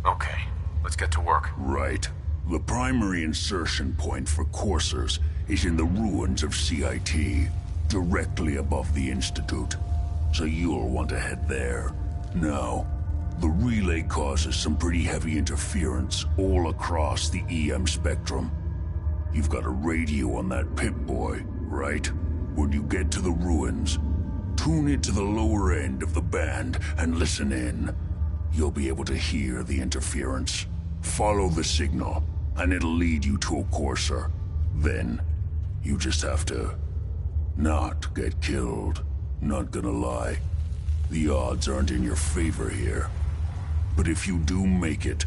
Okay, let's get to work. Right. The primary insertion point for coursers is in the ruins of CIT, directly above the Institute. So you'll want to head there. Now, the relay causes some pretty heavy interference all across the EM spectrum. You've got a radio on that Pip-Boy, right? When you get to the ruins, tune it to the lower end of the band and listen in. You'll be able to hear the interference. Follow the signal, and it'll lead you to a courser. Then, you just have to not get killed. Not gonna lie, the odds aren't in your favor here. But if you do make it,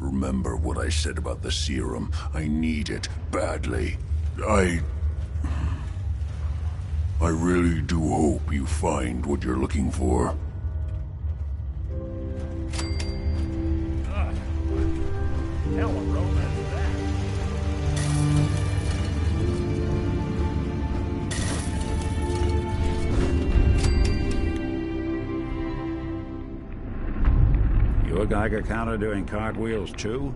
remember what I said about the serum. I need it badly. I really do hope you find what you're looking for. Hell of a romance is that? You a Geiger counter doing cartwheels too?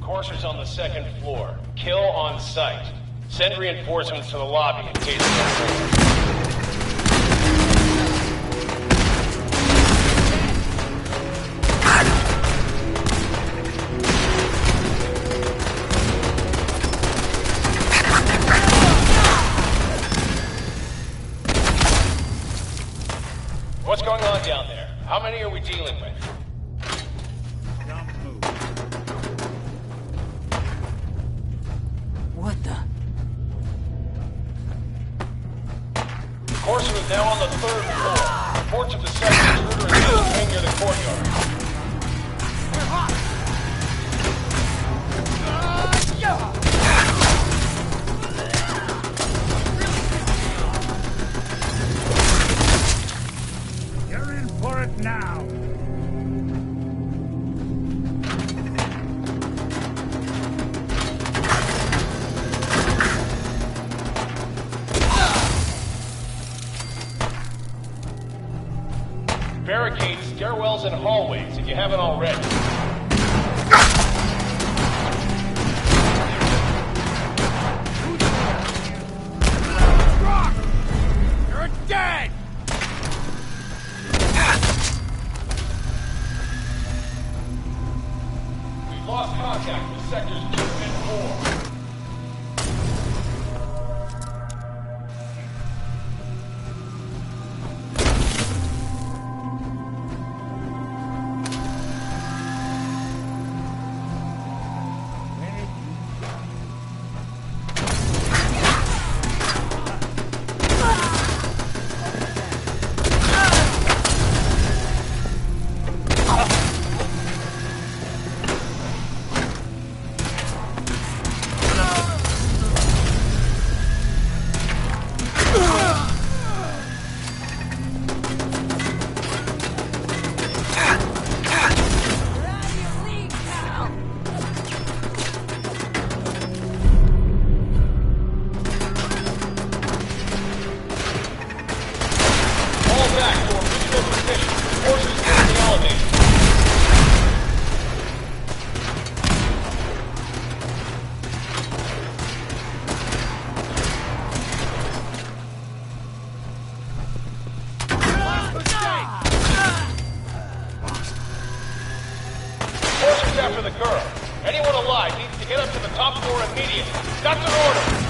Courser's on the second floor. Kill on sight. Send reinforcements to the lobby in case of What's going on down there? How many are we dealing with? What the? Courser is now on the third floor. Reports of the second intruder is moving near the courtyard. You're in for it now. Barricade stairwells and hallways if you haven't already. You're dead! We've lost contact with sectors 2 and 4. After the girl. Anyone alive needs to get up to the top floor immediately. That's an order.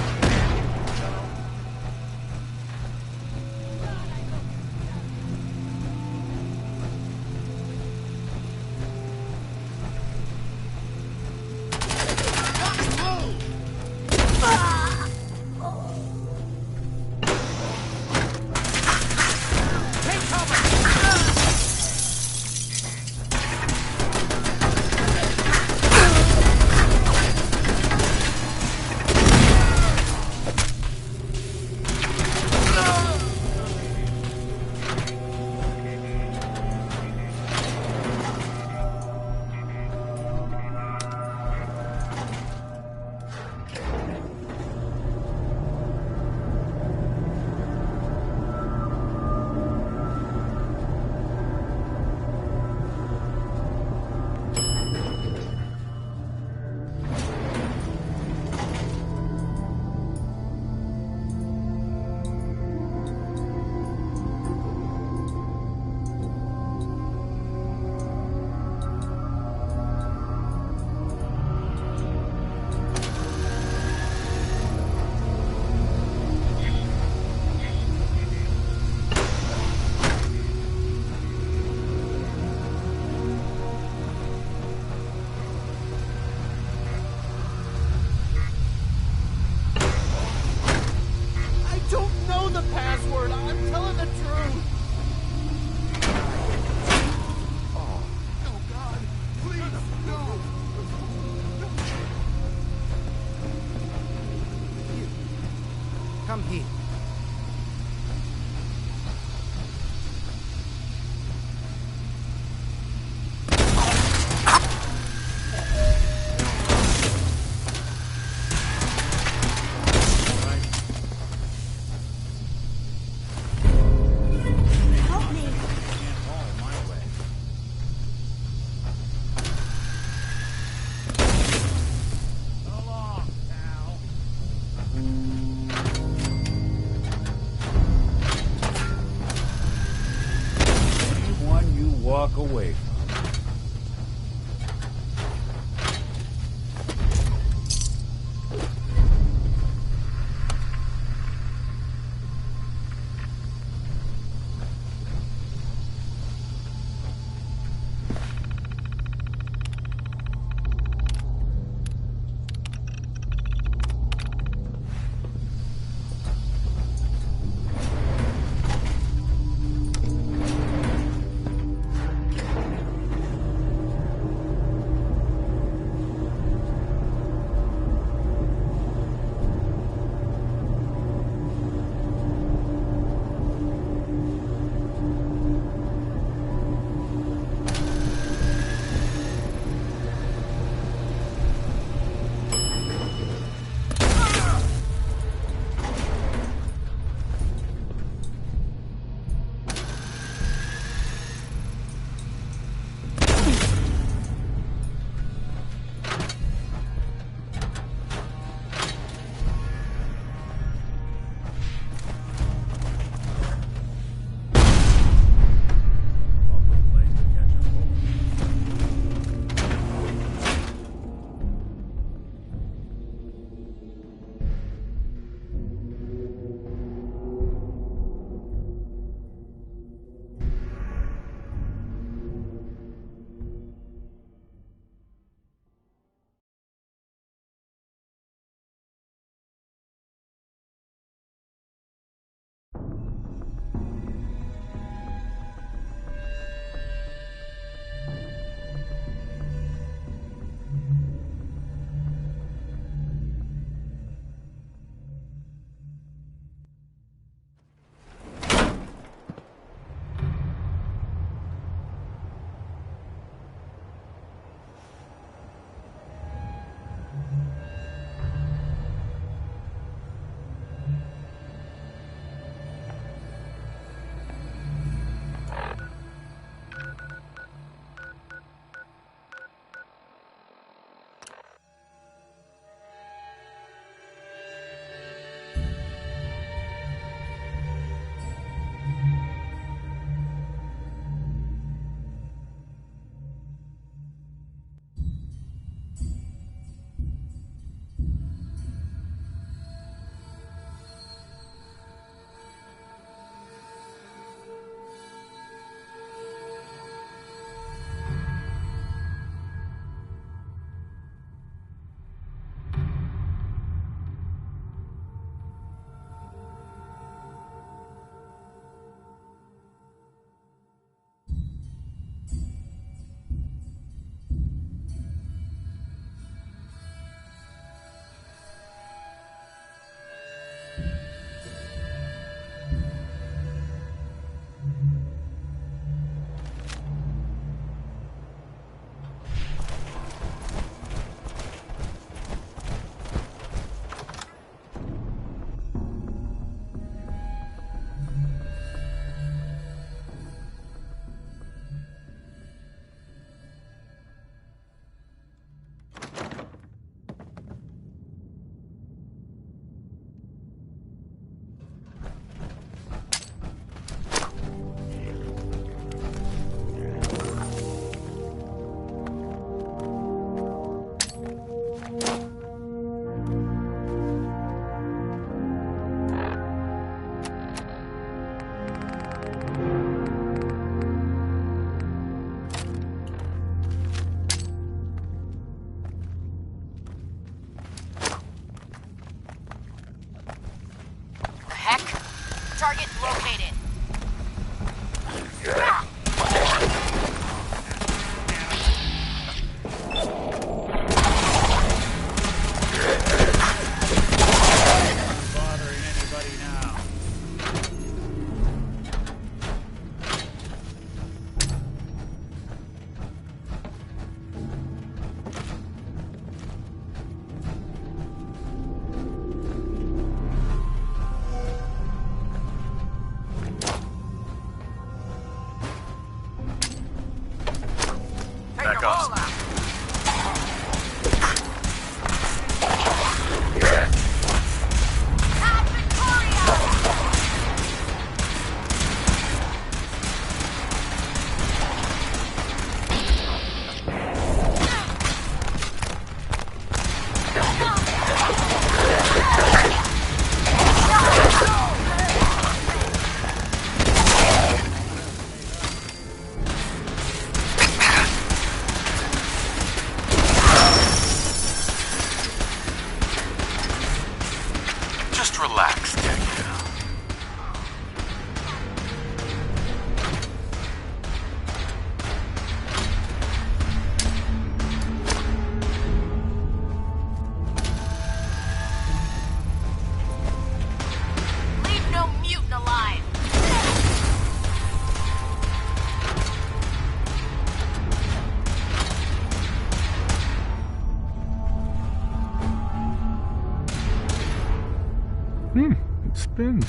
Come here. Help me. Anyone you walk away from. Target located. Bothering anybody now. Back up. Just relax, Dick. Leave no mutant alive. It spins.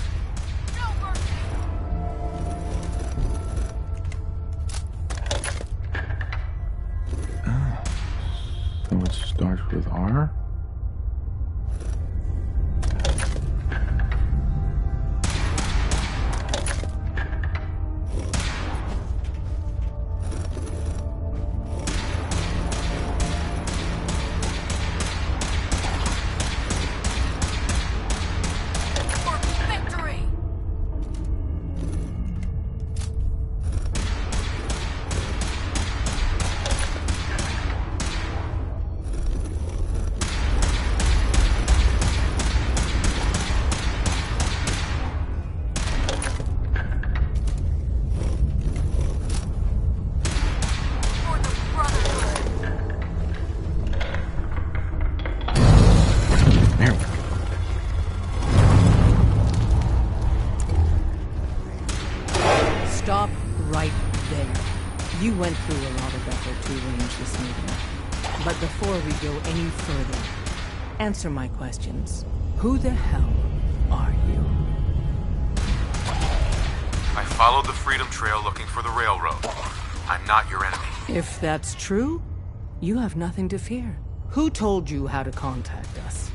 So it starts with R? Victory! For the Brotherhood! There we go. Stop right there. You went through a lot of effort to arrange this meeting. But before we go any further, answer my questions. Who the hell are you? I followed the Freedom Trail looking for the railroad. I'm not your enemy. If that's true, you have nothing to fear. Who told you how to contact us?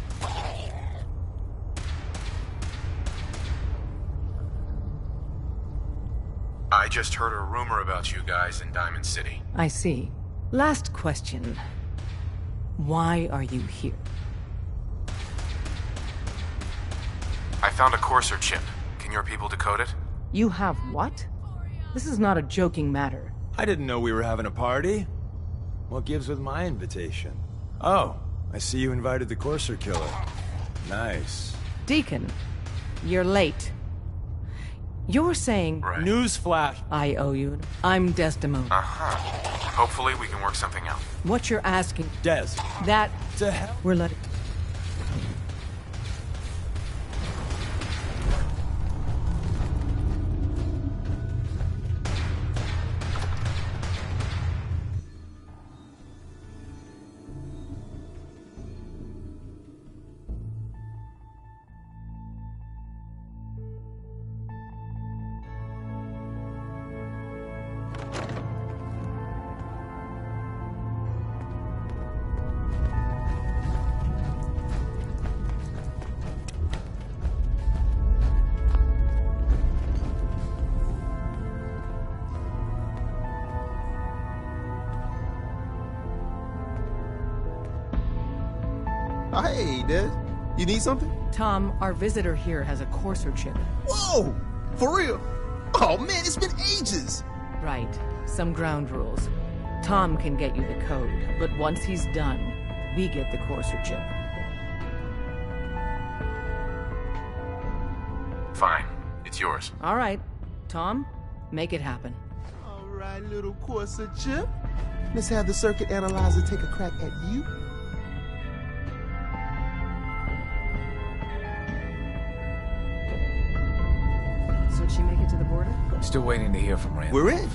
I just heard a rumor about you guys in Diamond City. I see. Last question. Why are you here? I found a Courser chip. Can your people decode it? You have what? This is not a joking matter. I didn't know we were having a party. What gives with my invitation? Oh, I see you invited the Courser killer. Nice. Deacon, you're late. You're saying Right. Newsflash. I owe you. I'm Desdemona. Uh-huh. Hopefully we can work something out. What you're asking, Des. that To hell. we're letting... Hey, Des. You need something? Tom, our visitor here has a Courser chip. Whoa! For real? Oh, man, it's been ages! Right. Some ground rules. Tom can get you the code, but once he's done, we get the Courser chip. Fine. It's It's yours. All right. Tom, make it happen. All right, little Corsa Chip. Let's have the circuit analyzer take a crack at you. So did she make it to the border? Still waiting to hear from Rand. We're in.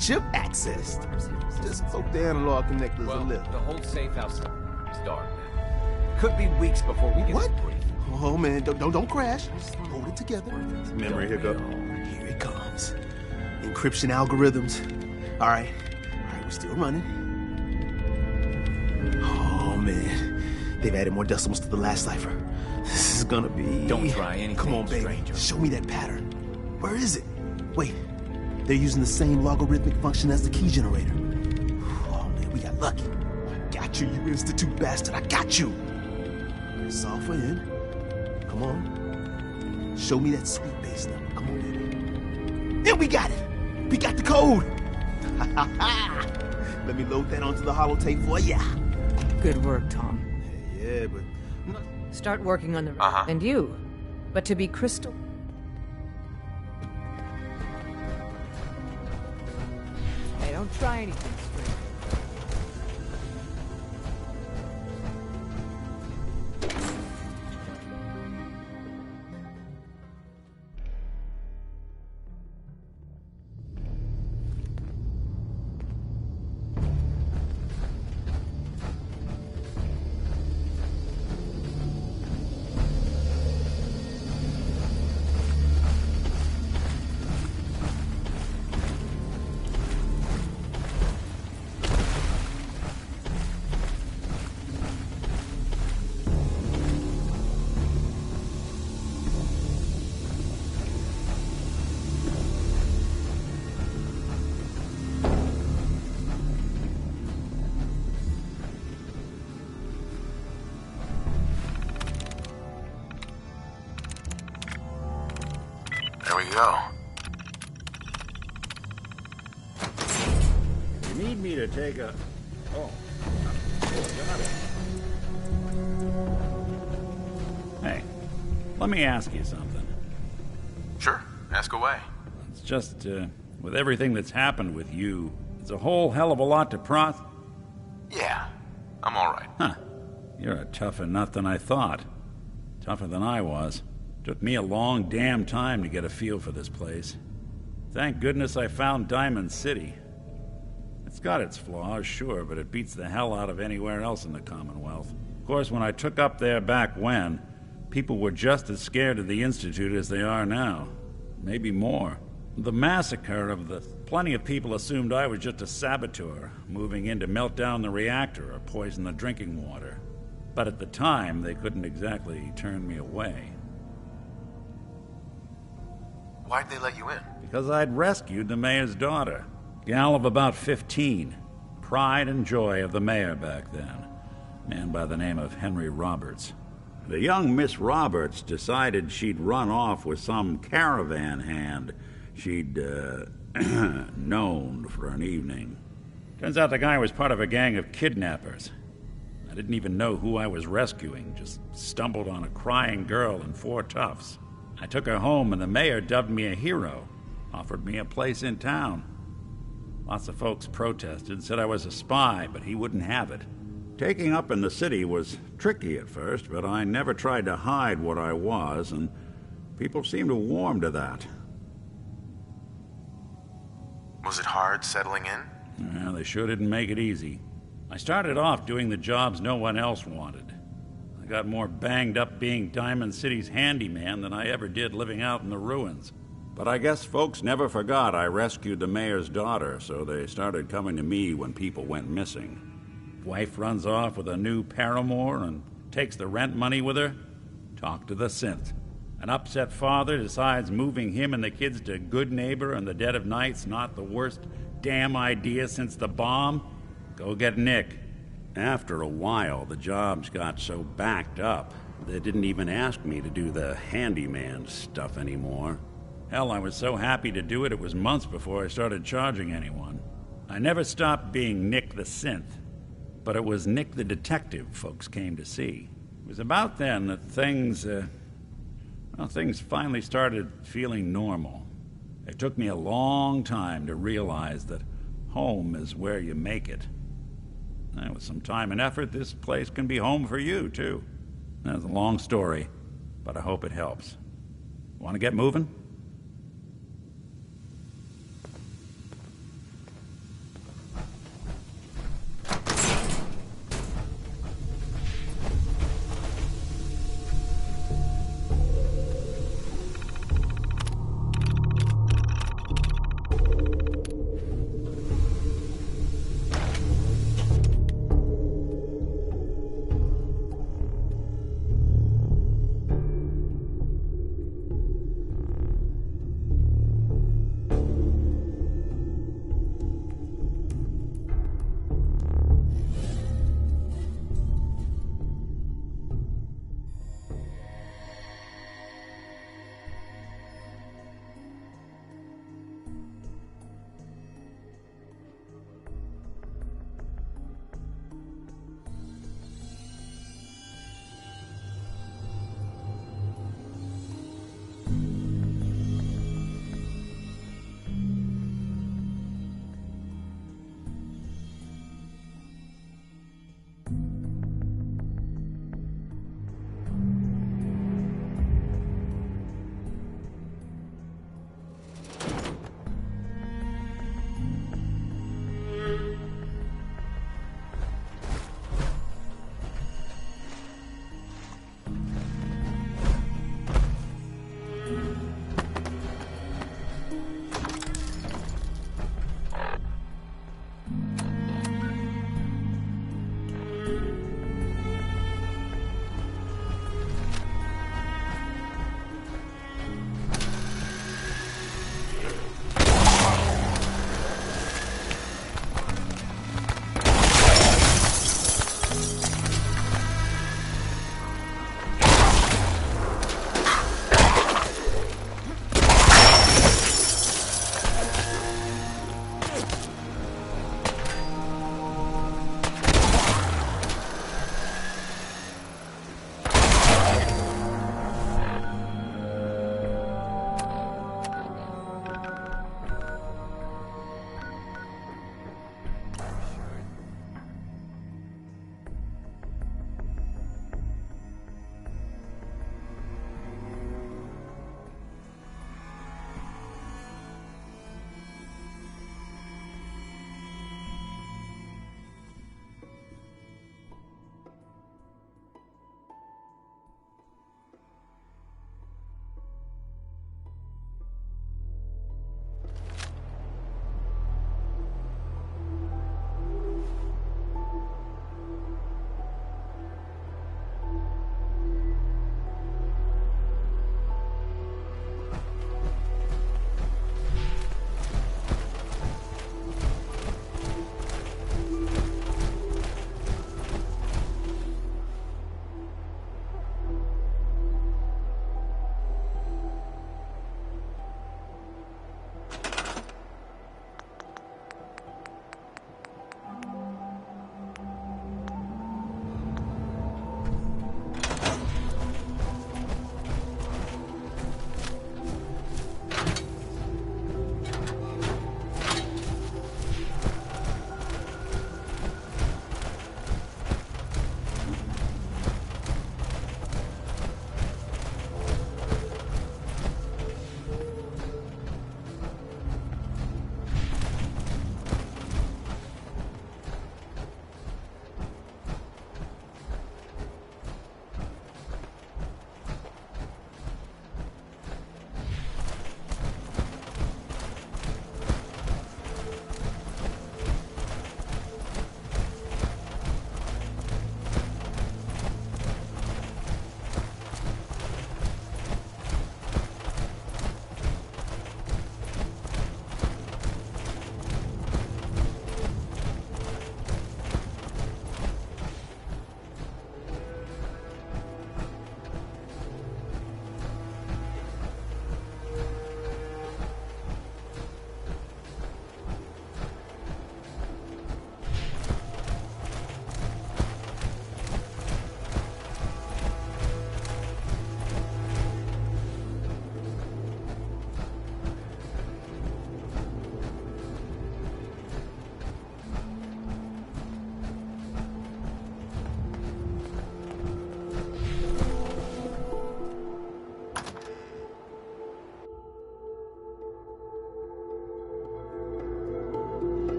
Chip accessed. Just poke the analog connectors a little. The whole safe house is dark. Could be weeks before we get What? the brief. Oh man, don't crash. Hold it together. Memory hiccup. Here it comes. Encryption algorithms. All right, we're still running. Oh man, they've added more decimals to the last cipher. This is gonna be... Don't try anything, Come on, baby. stranger. Show me that pattern. Where is it? Wait, they're using the same logarithmic function as the key generator. Oh man, we got lucky. I got you, you Institute bastard. I got you. Software in. Come on. Show me that sweet base number. Come on, baby. And we got it. We got the code. Let me load that onto the holotape for ya. Good work, Tom. Yeah, but... Start working on the... Uh-huh. And you. But to be crystal... Hey, don't try anything straight. There we go. You need me to take a... Oh. Got it. Hey, let me ask you something. Sure, ask away. It's just, with everything that's happened with you, it's a whole hell of a lot to process. Yeah, I'm alright. Huh. You're a tougher nut than I thought. Tougher than I was. Took me a long damn time to get a feel for this place. Thank goodness I found Diamond City. It's got its flaws, sure, but it beats the hell out of anywhere else in the Commonwealth. Of course, when I took up there back when, people were just as scared of the Institute as they are now. Maybe more. The massacre of the... Plenty of people assumed I was just a saboteur, moving in to melt down the reactor or poison the drinking water. But at the time, they couldn't exactly turn me away. Why'd they let you in? Because I'd rescued the mayor's daughter. Gal of about 15. Pride and joy of the mayor back then. Man by the name of Henry Roberts. The young Miss Roberts decided she'd run off with some caravan hand she'd, known for an evening. Turns out the guy was part of a gang of kidnappers. I didn't even know who I was rescuing, just stumbled on a crying girl and 4 toughs. I took her home and the mayor dubbed me a hero, offered me a place in town. Lots of folks protested, said I was a spy, but he wouldn't have it. Taking up in the city was tricky at first, but I never tried to hide what I was, and people seemed to warm to that. Was it hard settling in? Well, they sure didn't make it easy. I started off doing the jobs no one else wanted. I got more banged up being Diamond City's handyman than I ever did living out in the ruins. But I guess folks never forgot I rescued the mayor's daughter, so they started coming to me when people went missing. Wife runs off with a new paramour and takes the rent money with her. Talk to the synth. An upset father decides moving him and the kids to Good Neighbor in the dead of night's not the worst damn idea since the bomb. Go get Nick. After a while, the jobs got so backed up, they didn't even ask me to do the handyman stuff anymore. Hell, I was so happy to do it, it was months before I started charging anyone. I never stopped being Nick the Synth, but it was Nick the Detective folks came to see. It was about then that things, Well, things finally started feeling normal. It took me a long time to realize that home is where you make it. And with some time and effort, this place can be home for you, too. That's a long story, but I hope it helps. Want to get moving?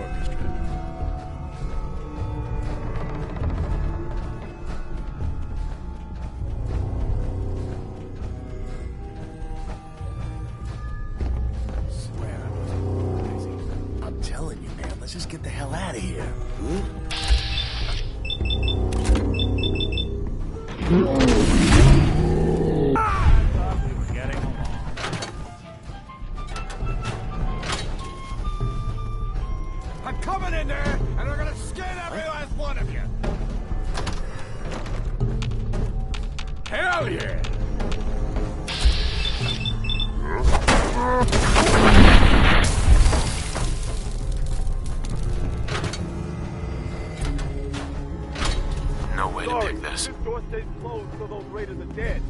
orchestrated. Swear I wasn't crazy. I'm telling you, man, let's just get the hell out of here. I thought we were getting along. I'm coming in there, and we're gonna skin every last one of you! Hell yeah! No way to pick this. This door stays closed till those raiders are dead.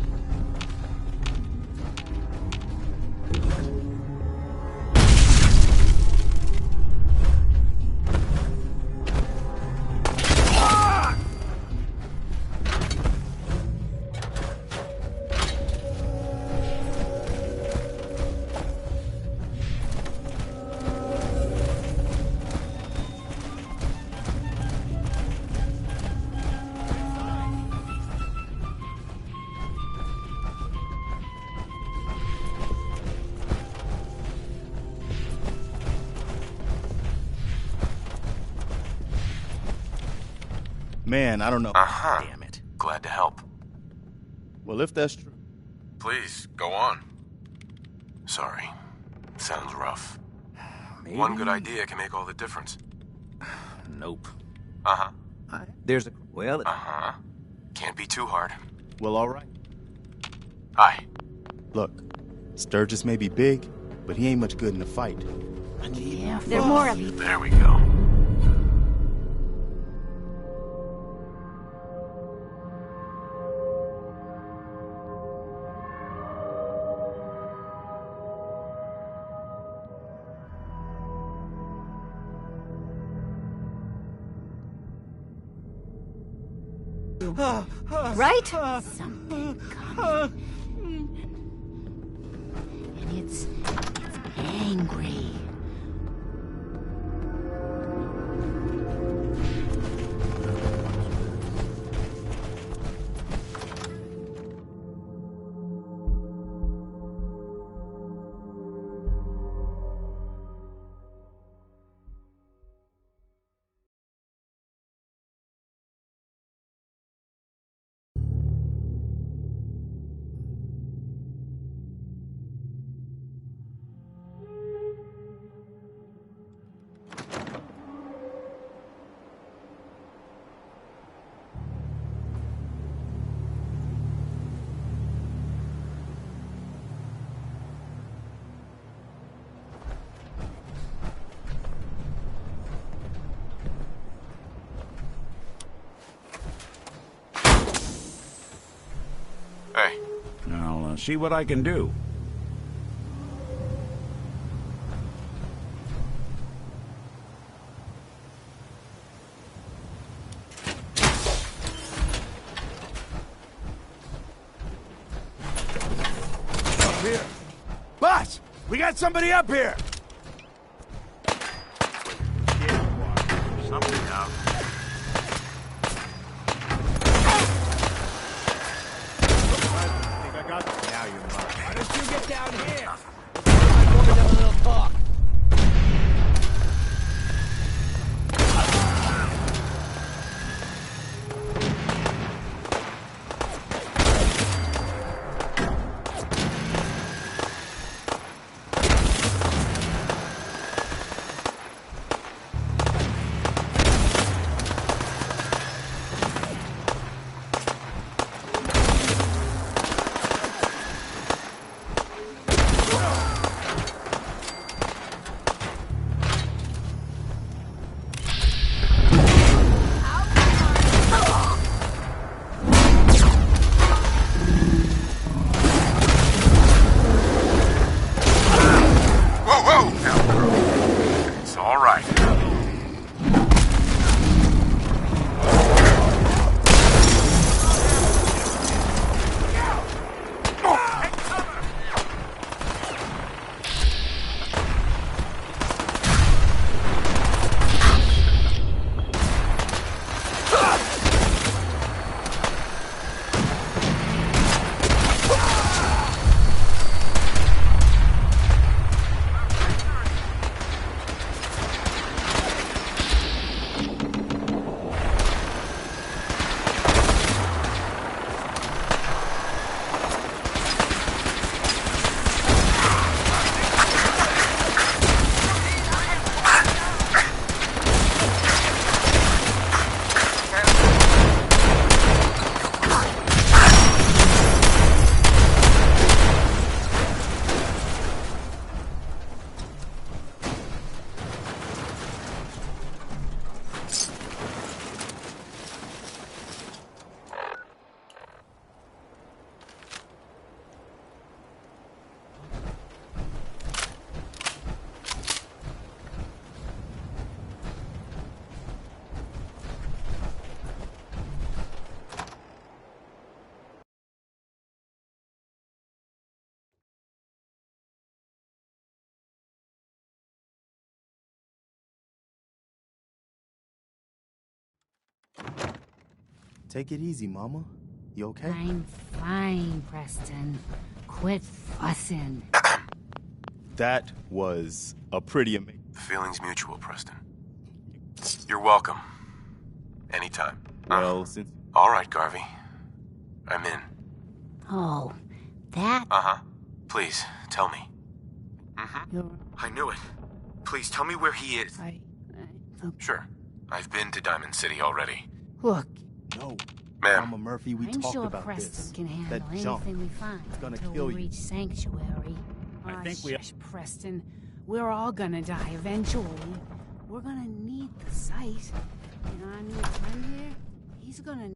Man, I don't know. Uh-huh. Damn it. Glad to help. Well, if that's true. Please, go on. Sorry. Sounds rough. Maybe. One good idea can make all the difference. Nope. Uh-huh. There's a. Well. Uh-huh. Can't be too hard. Well, all right. Hi. Look, Sturgis may be big, but he ain't much good in a fight. There are more of you. There we go. Right? Something coming. And it's angry. Hey. I'll see what I can do. Up here! Boss! We got somebody up here! Something out. Now you're mine. Why don't you get down here? I'm going to have a little talk. Take it easy, Mama. You okay? I'm fine, Preston. Quit fussing. That was a pretty amazing... The feeling's mutual, Preston. You're welcome. Anytime. Well, since... All right, Garvey. I'm in. Oh, that... Uh-huh. Please, tell me. You're... I knew it. Please, tell me where he is. Sure. I've been to Diamond City already. Look, No. Ma'am. Mama Murphy, we I'm talked sure about Preston this. can handle That jump. anything we find It's gonna until kill we you. reach Sanctuary. I think we- Shush, Preston. We're all gonna die eventually. We're gonna need the site. And our new friend here, he's gonna...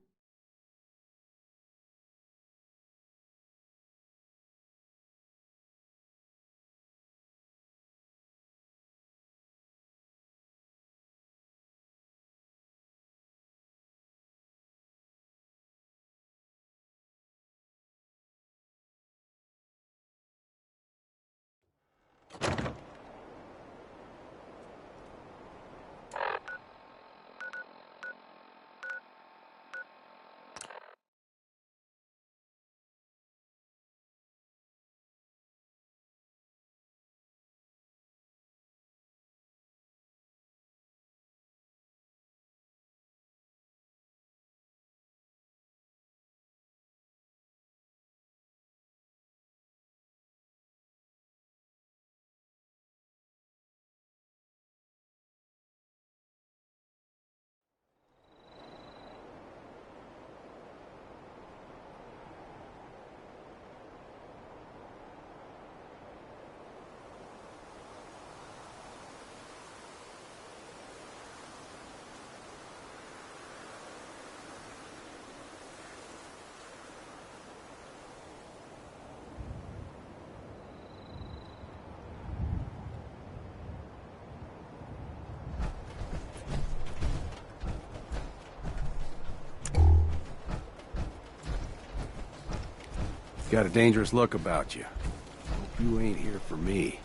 Got a dangerous look about you. Hope you ain't here for me.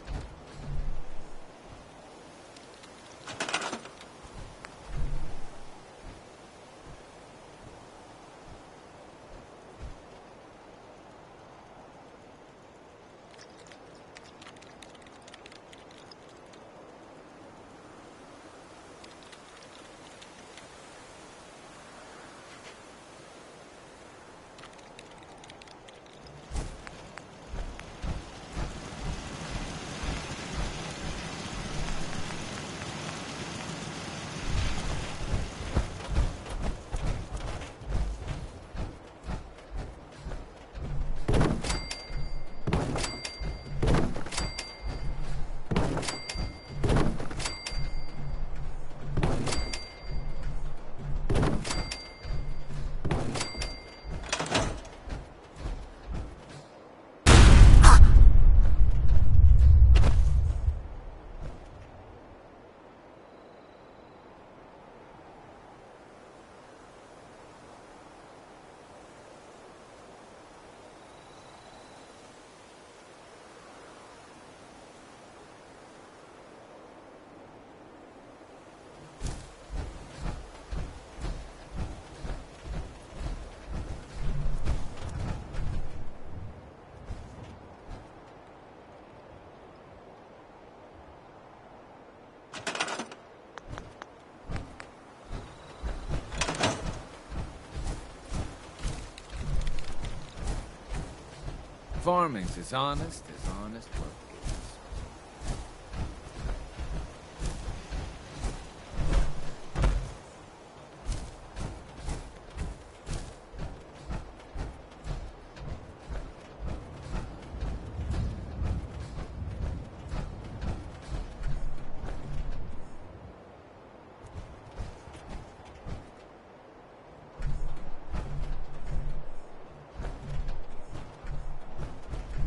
Farming's as honest work is.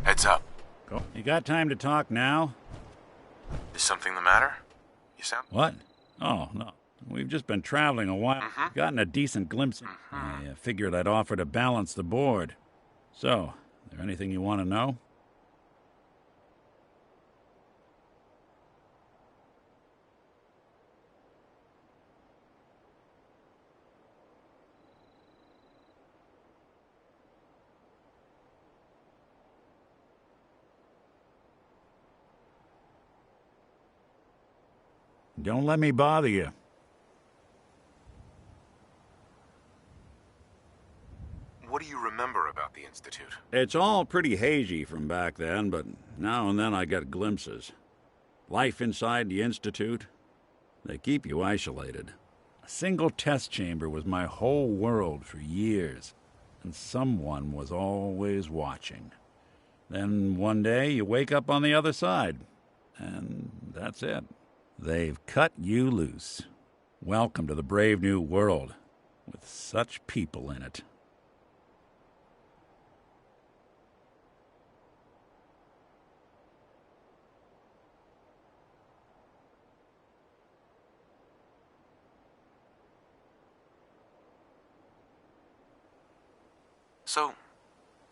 Heads up. Go. You got time to talk now? Is something the matter? You sound... What? Oh, no. We've just been traveling a while. Gotten a decent glimpse. I figured I'd offer to balance the board. So, there anything you want to know? Don't let me bother you. What do you remember about the Institute? It's all pretty hazy from back then, but now and then I get glimpses. Life inside the Institute, they keep you isolated. A single test chamber was my whole world for years, and someone was always watching. Then one day you wake up on the other side, and that's it. They've cut you loose. Welcome to the brave new world, with such people in it.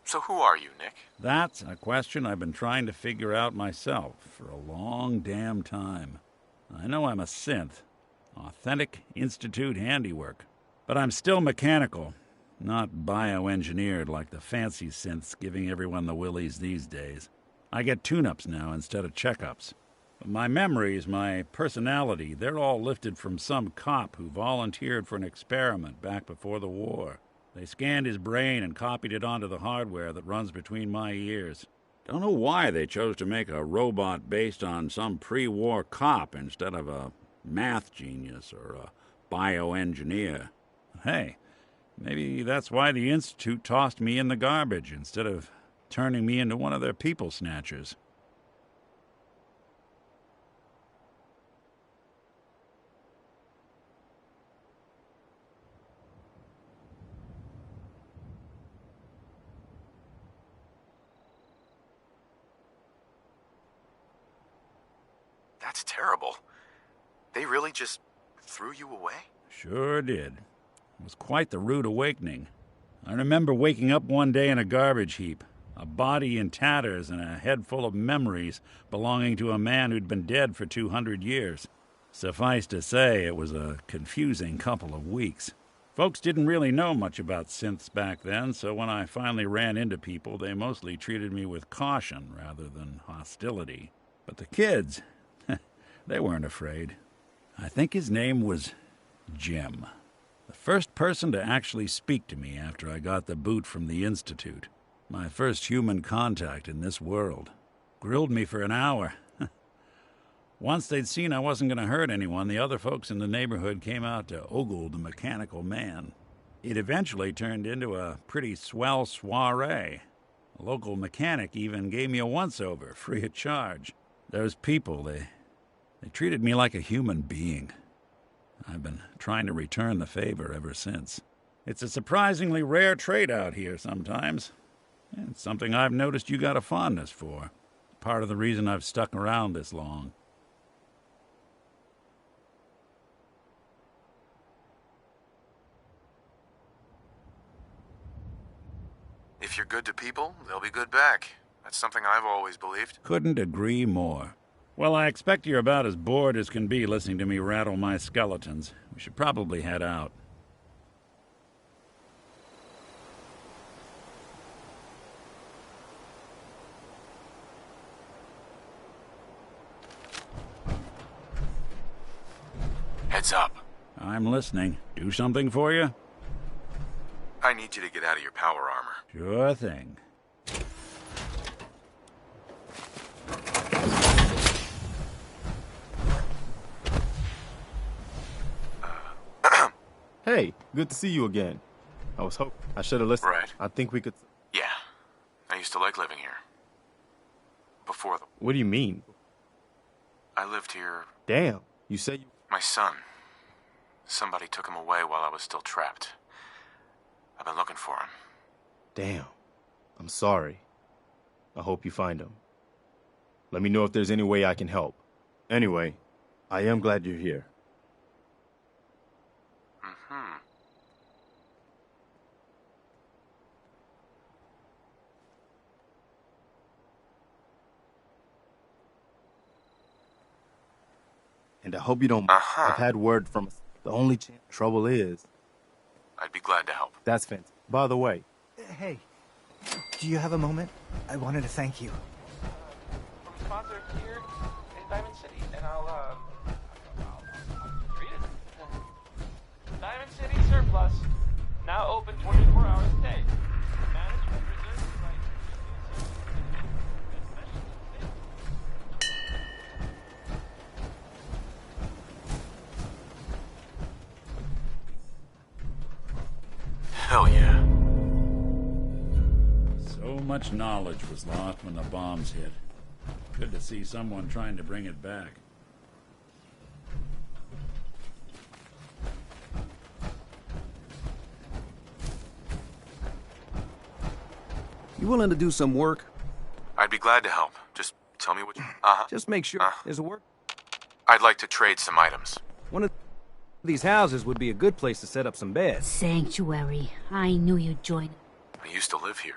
So who are you, Nick? That's a question I've been trying to figure out myself for a long damn time. I know I'm a synth, authentic Institute handiwork, but I'm still mechanical, not bioengineered like the fancy synths giving everyone the willies these days. I get tune-ups now instead of checkups. But my memories, my personality, they're all lifted from some cop who volunteered for an experiment back before the war. They scanned his brain and copied it onto the hardware that runs between my ears. Don't know why they chose to make a robot based on some pre-war cop instead of a math genius or a bioengineer. Hey, maybe that's why the Institute tossed me in the garbage instead of turning me into one of their people snatchers. That's terrible. They really just threw you away? Sure did. It was quite the rude awakening. I remember waking up one day in a garbage heap, a body in tatters and a head full of memories belonging to a man who'd been dead for 200 years. Suffice to say, it was a confusing couple of weeks. Folks didn't really know much about synths back then, so when I finally ran into people, they mostly treated me with caution rather than hostility. But the kids, they weren't afraid. I think his name was Jim. The first person to actually speak to me after I got the boot from the Institute. My first human contact in this world. Grilled me for an hour. Once they'd seen I wasn't going to hurt anyone, the other folks in the neighborhood came out to ogle the mechanical man. It eventually turned into a pretty swell soiree. A local mechanic even gave me a once-over, free of charge. Those people, they treated me like a human being. I've been trying to return the favor ever since. It's a surprisingly rare trait out here sometimes. It's something I've noticed you got a fondness for. Part of the reason I've stuck around this long. If you're good to people, they'll be good back. That's something I've always believed. Couldn't agree more. Well, I expect you're about as bored as can be listening to me rattle my skeletons. We should probably head out. Heads up. I'm listening. Do something for you? I need you to get out of your power armor. Sure thing. Hey, good to see you again. I was hoping I should have listened. Right. I think we could... Yeah. I used to like living here. Before the... What do you mean? I lived here... Damn, you said you... My son. Somebody took him away while I was still trapped. I've been looking for him. Damn. I'm sorry. I hope you find him. Let me know if there's any way I can help. Anyway, I am glad you're here. Mm-hmm. And I hope you don't... I've had word from... The only trouble is... I'd be glad to help. That's fantastic. By the way... Hey, do you have a moment? I wanted to thank you. From sponsor here in Diamond City, and I'll Diamond City surplus. Now open 24 hours a day. Management reserves the right Hell yeah. So much knowledge was lost when the bombs hit. Good to see someone trying to bring it back. You willing to do some work? I'd be glad to help. Just tell me what you... Just make sure there's a work. I'd like to trade some items. One of these houses would be a good place to set up some beds. Sanctuary. I knew you'd join. I used to live here.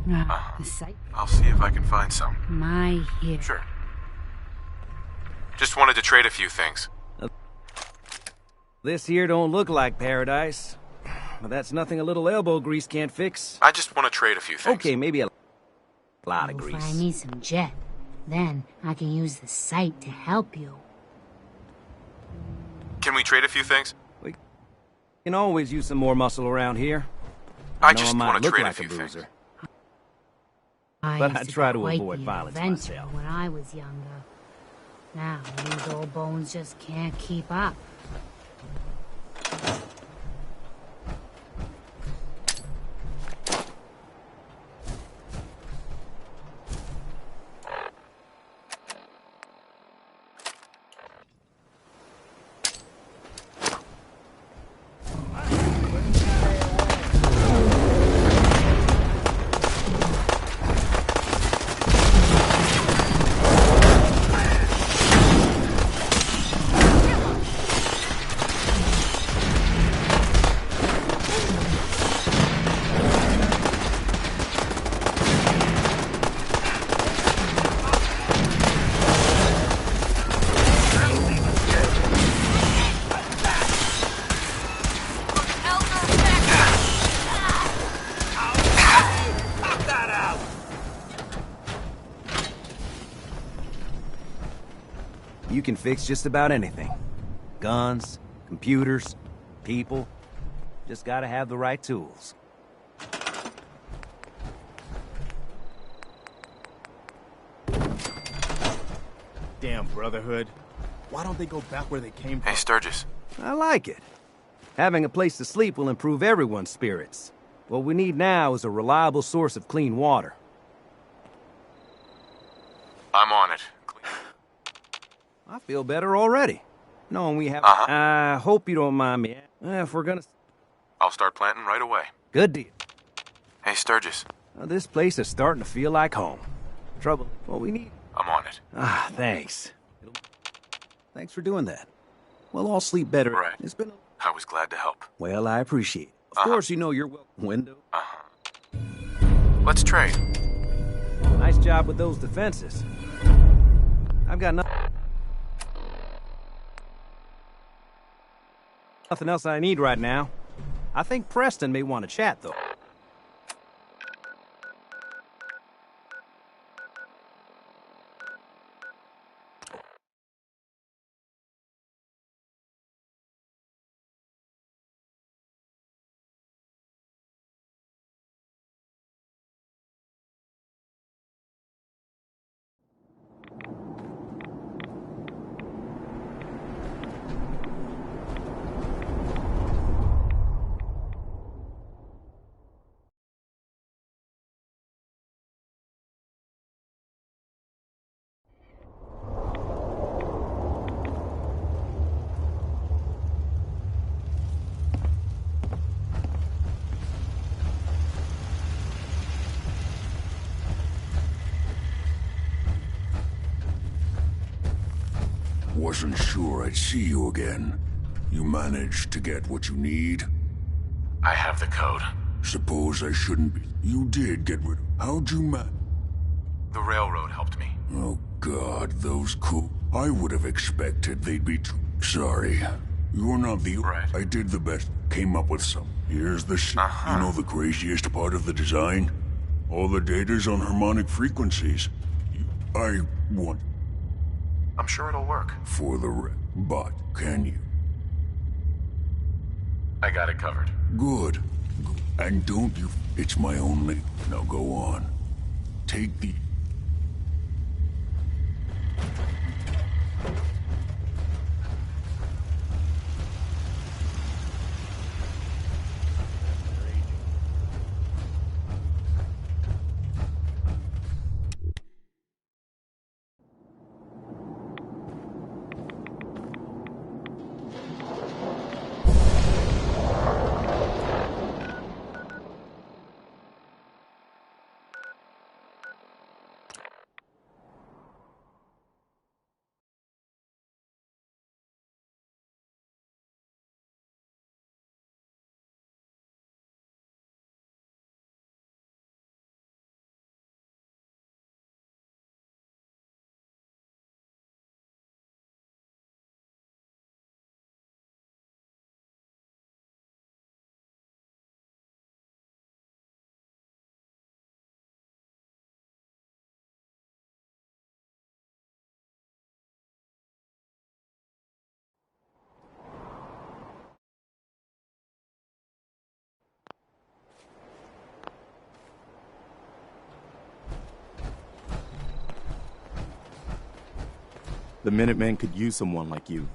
The site. I'll see if I can find some. My here. Sure. Just wanted to trade a few things. This here don't look like paradise. But that's nothing a little elbow grease can't fix. I just want to trade a few things. Okay, maybe a lot of You'll grease. find me some jet. Then I can use the site to help you. Can we trade a few things? We can always use some more muscle around here. I know just might want to look trade like a few bruiser, things. but I used try be to quite avoid the violence adventurer myself. when I was younger. Now these old bones just can't keep up. You can fix just about anything. Guns, computers, people. Just gotta have the right tools. Damn Brotherhood. Why don't they go back where they came from? Hey, Sturgis. I like it. Having a place to sleep will improve everyone's spirits. What we need now is a reliable source of clean water. I'm on it. I feel better already. Knowing we have... I hope you don't mind me. If we're gonna... I'll start planting right away. Good deal. Hey, Sturgis. This place is starting to feel like home. Trouble, what we need... I'm on it. Thanks. Thanks for doing that. We'll all sleep better. Right. It's been... I was glad to help. Well, I appreciate it. Of course, you know you're welcome, Window. Let's trade. Nice job with those defenses. I've got nothing else I need right now. I think Preston may want to chat, though. Wasn't sure I'd see you again. You managed to get what you need? I have the code. Suppose I shouldn't be. You did get rid of... How'd you The railroad helped me. Oh God, those I would have expected they'd be sorry. You're not the... Right. I did the best. Came up with some. Here's the shit. You know the craziest part of the design? All the data's on harmonic frequencies. I want... I'm sure it'll work. For the but can you? I got it covered. Good. And don't you... It's my only... Now go on. Take the... The Minutemen could use someone like you.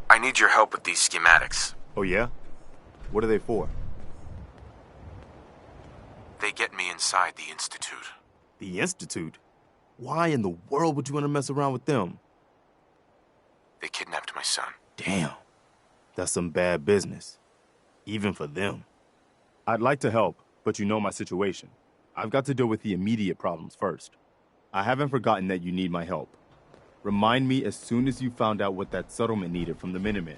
I need your help with these schematics. Oh yeah? What are they for? They get me inside the Institute. The Institute? Why in the world would you want to mess around with them? They kidnapped my son. Damn. That's some bad business. Even for them. I'd like to help, but you know my situation. I've got to deal with the immediate problems first. I haven't forgotten that you need my help. Remind me as soon as you found out what that settlement needed from the Minutemen.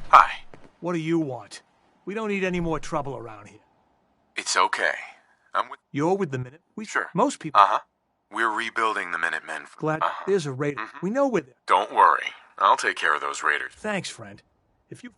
Hi. What do you want? We don't need any more trouble around here. It's okay. I'm with... You're with the Minute? Sure. Most people... Uh-huh. We're rebuilding the Minutemen. Glad there's a raider. We know we're there. Don't worry. I'll take care of those raiders. Thanks, friend. If you...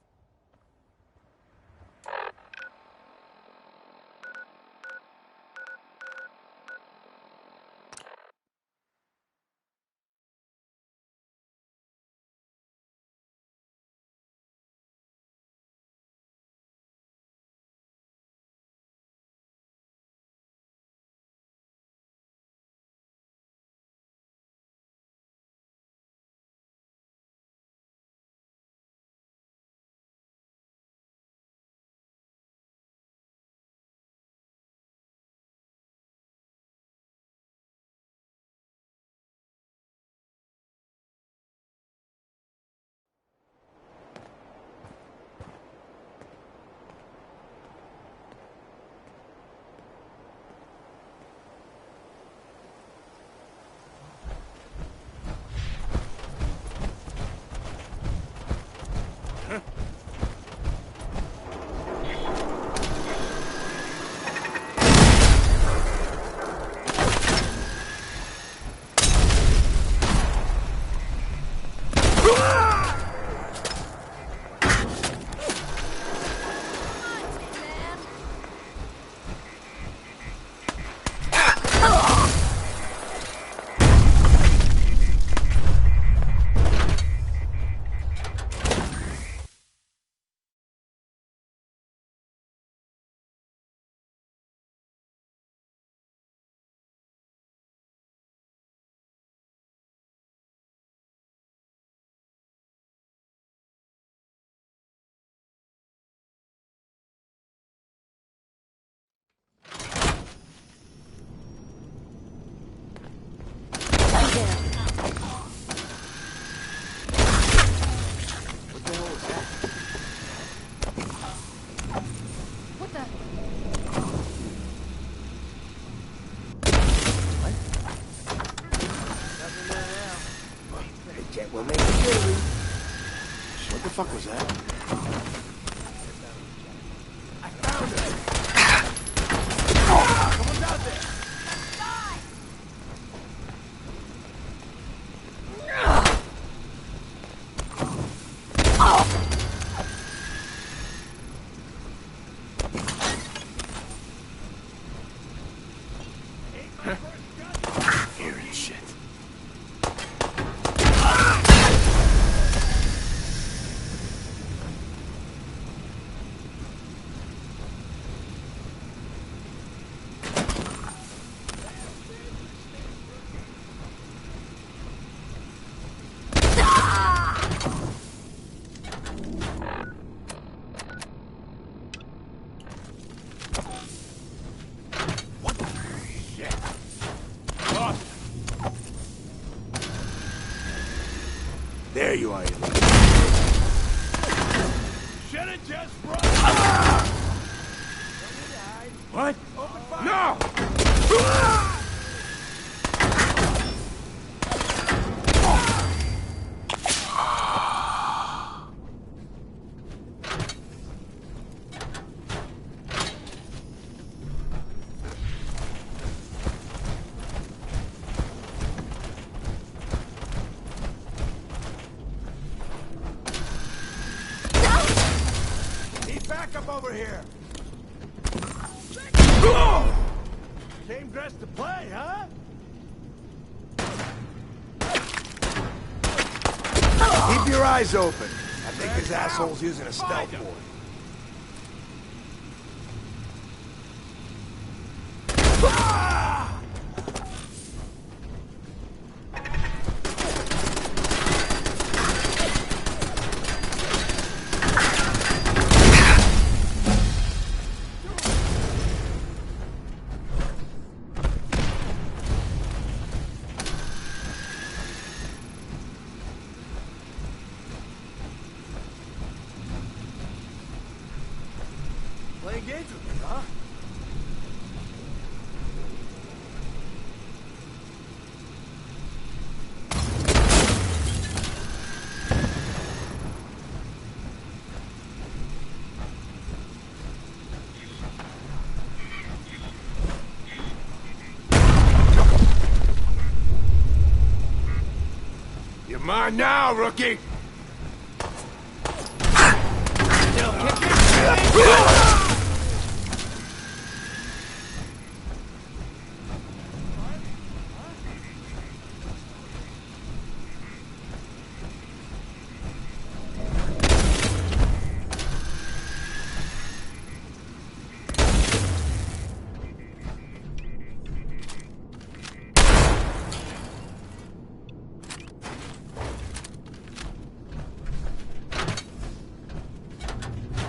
fuck was that? Someone's out there! Hearing shit. There you are, you little... Should've just run! What? Open fire! No! Need backup over here! Came dressed to play, huh? Keep your eyes open. I think this asshole's using a stealth board. Playing games with me, huh? You're mine now, rookie!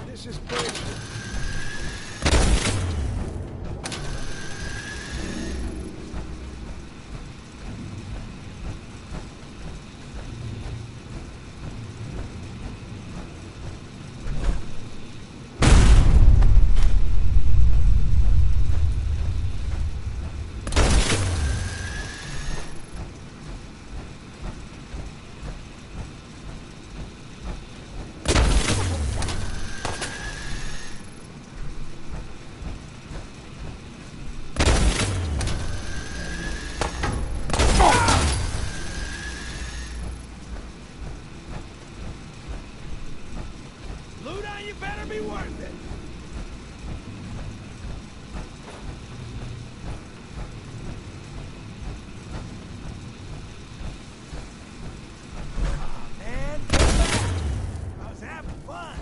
This is bullshit. Luda, you better be worth it! Man, come back! I was having fun!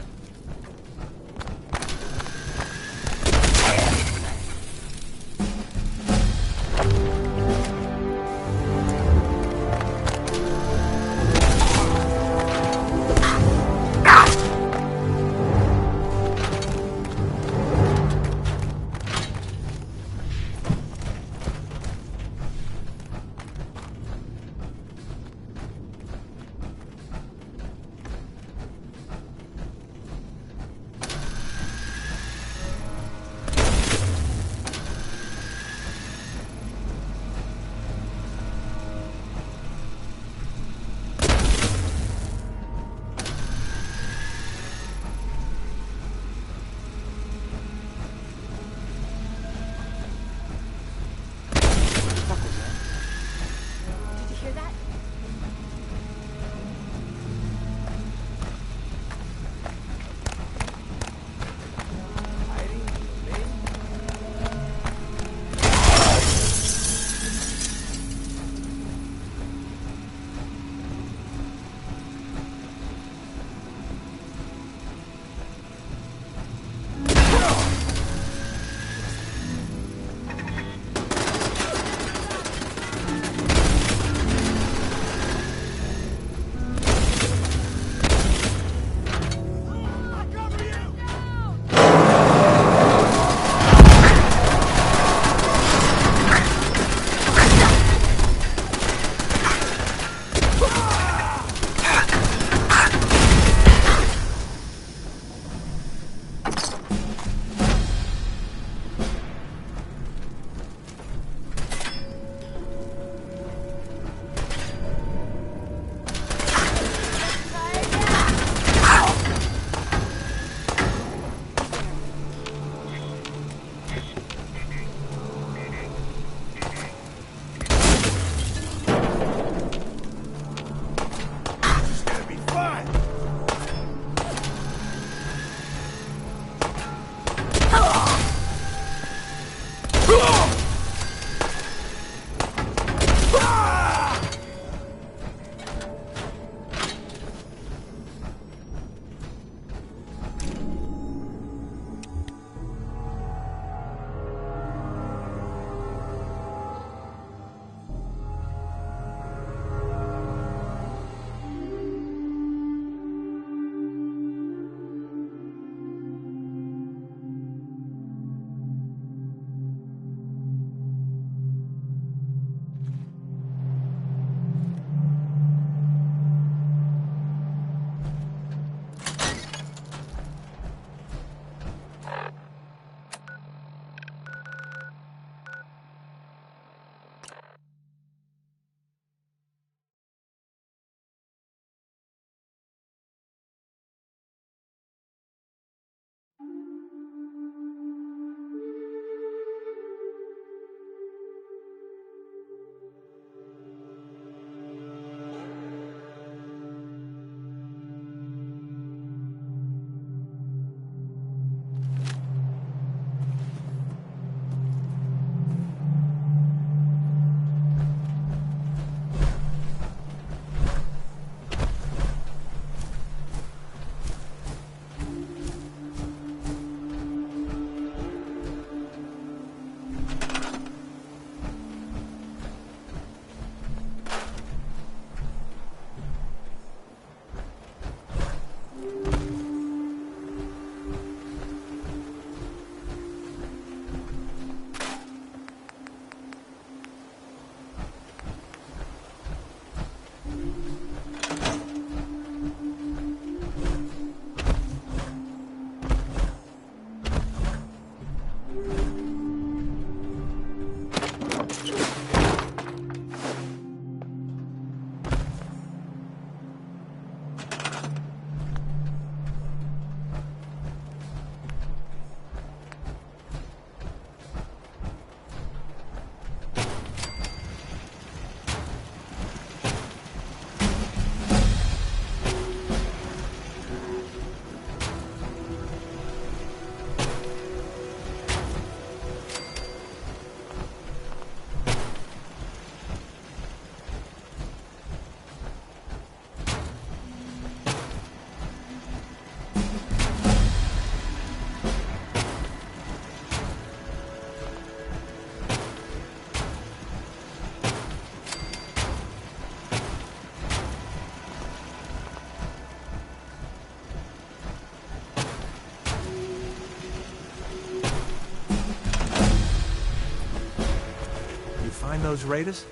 Find those raiders?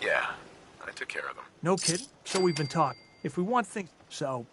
Yeah, I took care of them. No kidding. So we've been taught. If we want things... So...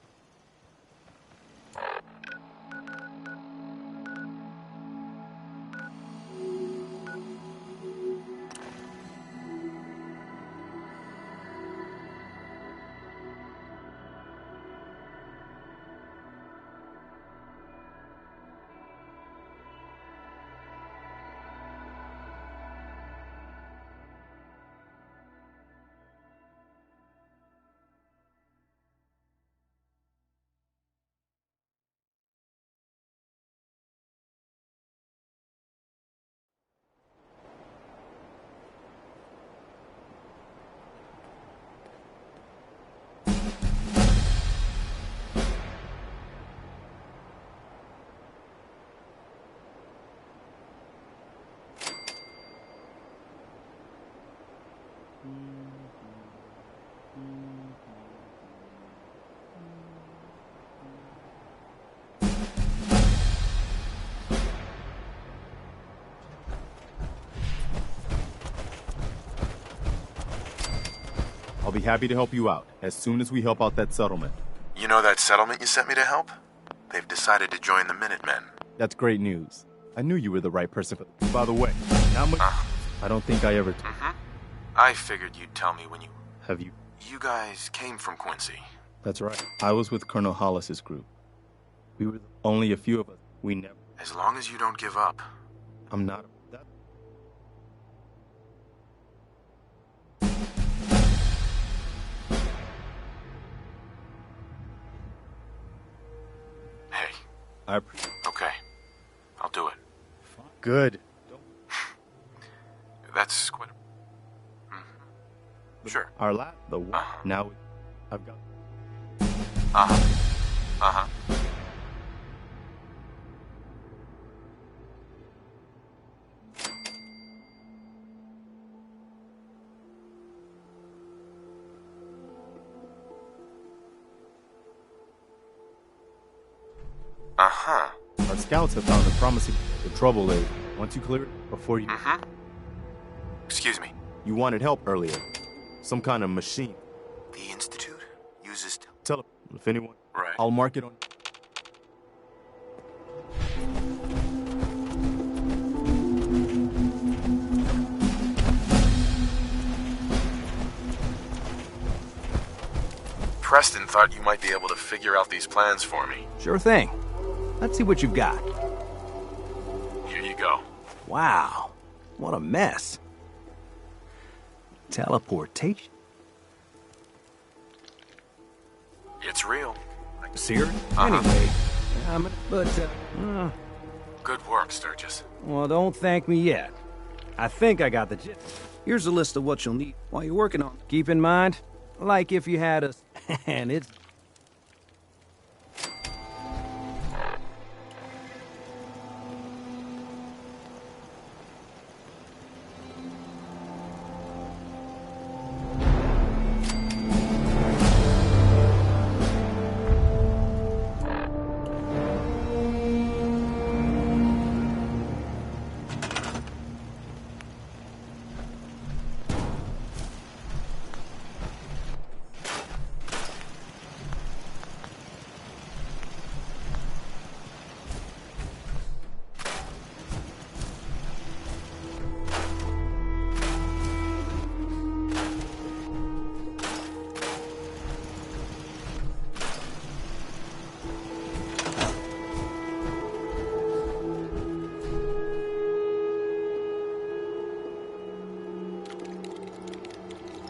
I'll be happy to help you out as soon as we help out that settlement. You know that settlement you sent me to help? They've decided to join the Minutemen. That's great news. I knew you were the right person for... By the way, how much... I don't think I ever... I figured you'd tell me when you... Have you... You guys came from Quincy. That's right. I was with Colonel Hollis's group. We were only a few of us. We never... As long as you don't give up. I'm not... Okay. I'll do it. Good. That's quite... Sure. Our last... The one. Now... I've got... Our scouts have found a promising... The trouble is, once you clear it, before you... Excuse me. You wanted help earlier. Some kind of machine. The Institute uses... Tell them, if anyone... Right. I'll mark it on... Preston thought you might be able to figure out these plans for me. Sure thing. Let's see what you've got. Here you go. Wow. What a mess. Teleportation? It's real. Serious? Anyway, Good work, Sturgis. Well, don't thank me yet. I think I got the gist. Here's a list of what you'll need while you're working on it. Keep in mind, like if you had a... and it's...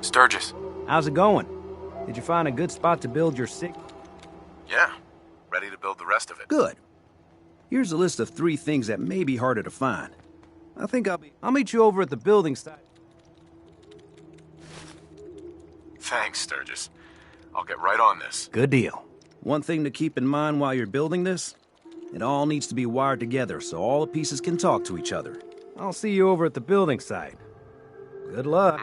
Sturgis. How's it going? Did you find a good spot to build your sig? Yeah. Ready to build the rest of it. Good. Here's a list of 3 things that may be harder to find. I think I'll meet you over at the building site. Thanks, Sturgis. I'll get right on this. Good deal. One thing to keep in mind while you're building this, it all needs to be wired together so all the pieces can talk to each other. I'll see you over at the building site. Good luck.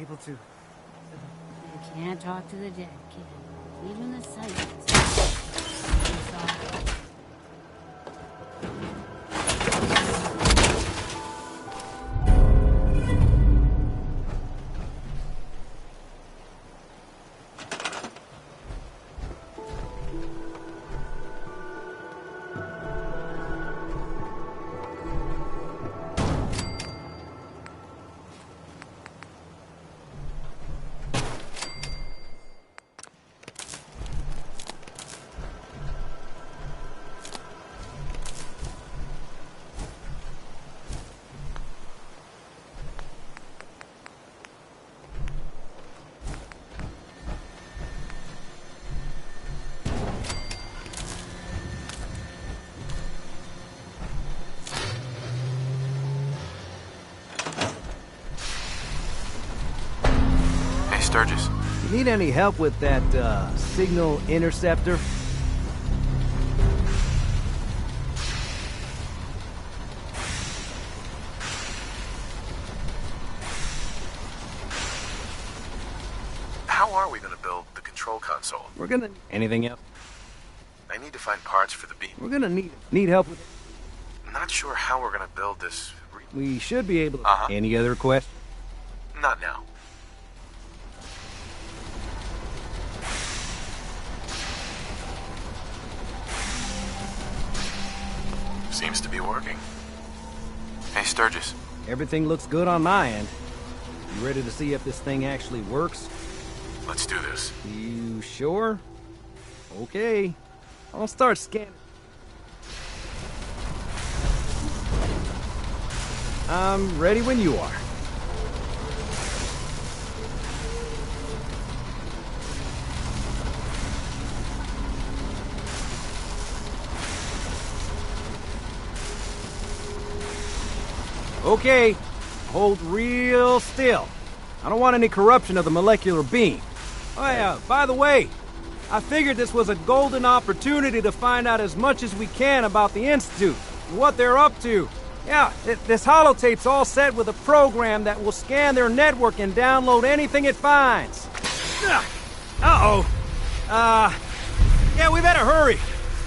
able to. You can't talk to the dead, kid. Even the psychics. Sturgis. You need any help with that, signal interceptor? How are we gonna build the control console? We're gonna... Anything else? I need to find parts for the beam. We're gonna need help with it. I'm not sure how we're gonna build this. We should be able to... Any other questions? Not now. Seems to be working. Hey, Sturgis. Everything looks good on my end. You ready to see if this thing actually works? Let's do this. You sure? Okay. I'll start scanning. I'm ready when you are. Okay, hold real still. I don't want any corruption of the molecular beam. Oh yeah, by the way, I figured this was a golden opportunity to find out as much as we can about the Institute, and what they're up to. Yeah, this holotape's all set with a program that will scan their network and download anything it finds. Uh-oh. Yeah, we better hurry.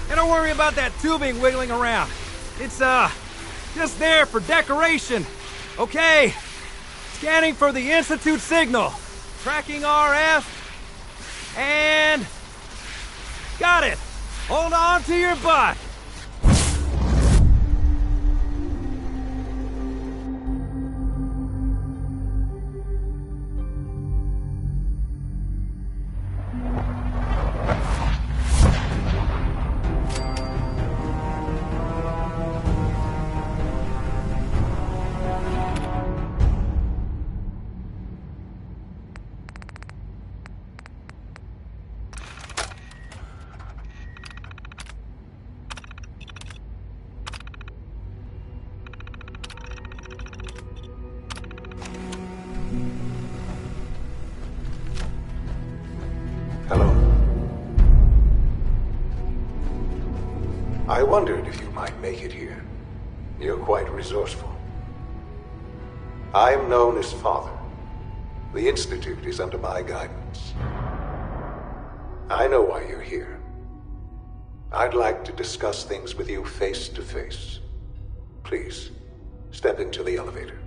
And don't worry about that tubing wiggling around. It's, just there for decoration. Okay. Scanning for the Institute signal. Tracking RF. And... got it. Hold on to your butt. I wondered if you might make it here. You're quite resourceful. I'm known as Father. The Institute is under my guidance. I know why you're here. I'd like to discuss things with you face to face. Please, step into the elevator.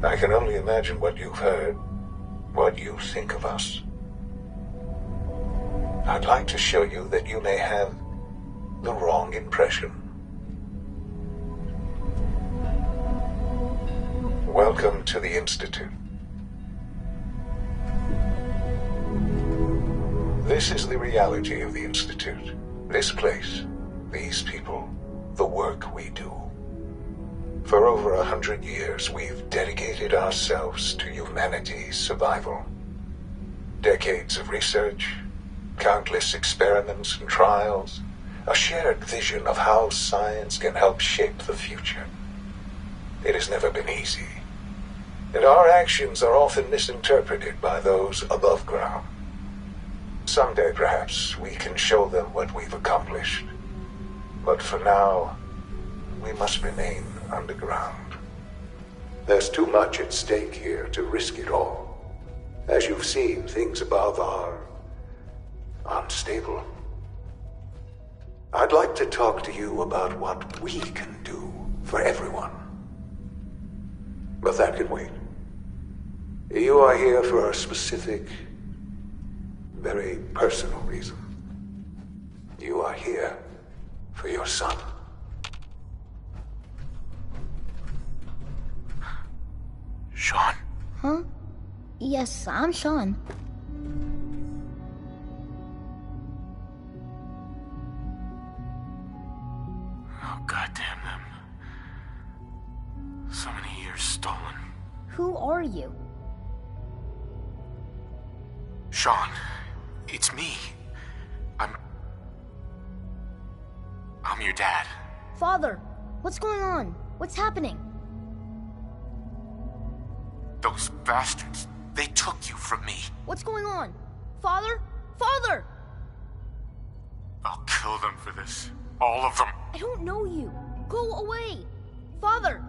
I can only imagine what you've heard, what you think of us. I'd like to show you that you may have the wrong impression. Welcome to the Institute. This is the reality of the Institute. This place, these people, the work we do. For over 100 years, we've dedicated ourselves to humanity's survival. Decades of research, countless experiments and trials, a shared vision of how science can help shape the future. It has never been easy, and our actions are often misinterpreted by those above ground. Someday, perhaps, we can show them what we've accomplished. But for now, we must remain underground. There's too much at stake here to risk it all. As you've seen, things above are unstable. I'd like to talk to you about what we can do for everyone. But that can wait. You are here for a specific, very personal reason. You are here for your son. Sean? Huh? Yes, I'm Sean. Oh, goddamn them. So many years stolen. Who are you? Sean, it's me. I'm your dad. Father, what's going on? What's happening? Those bastards, they took you from me. What's going on? Father? Father! I'll kill them for this. All of them. I don't know you. Go away. Father!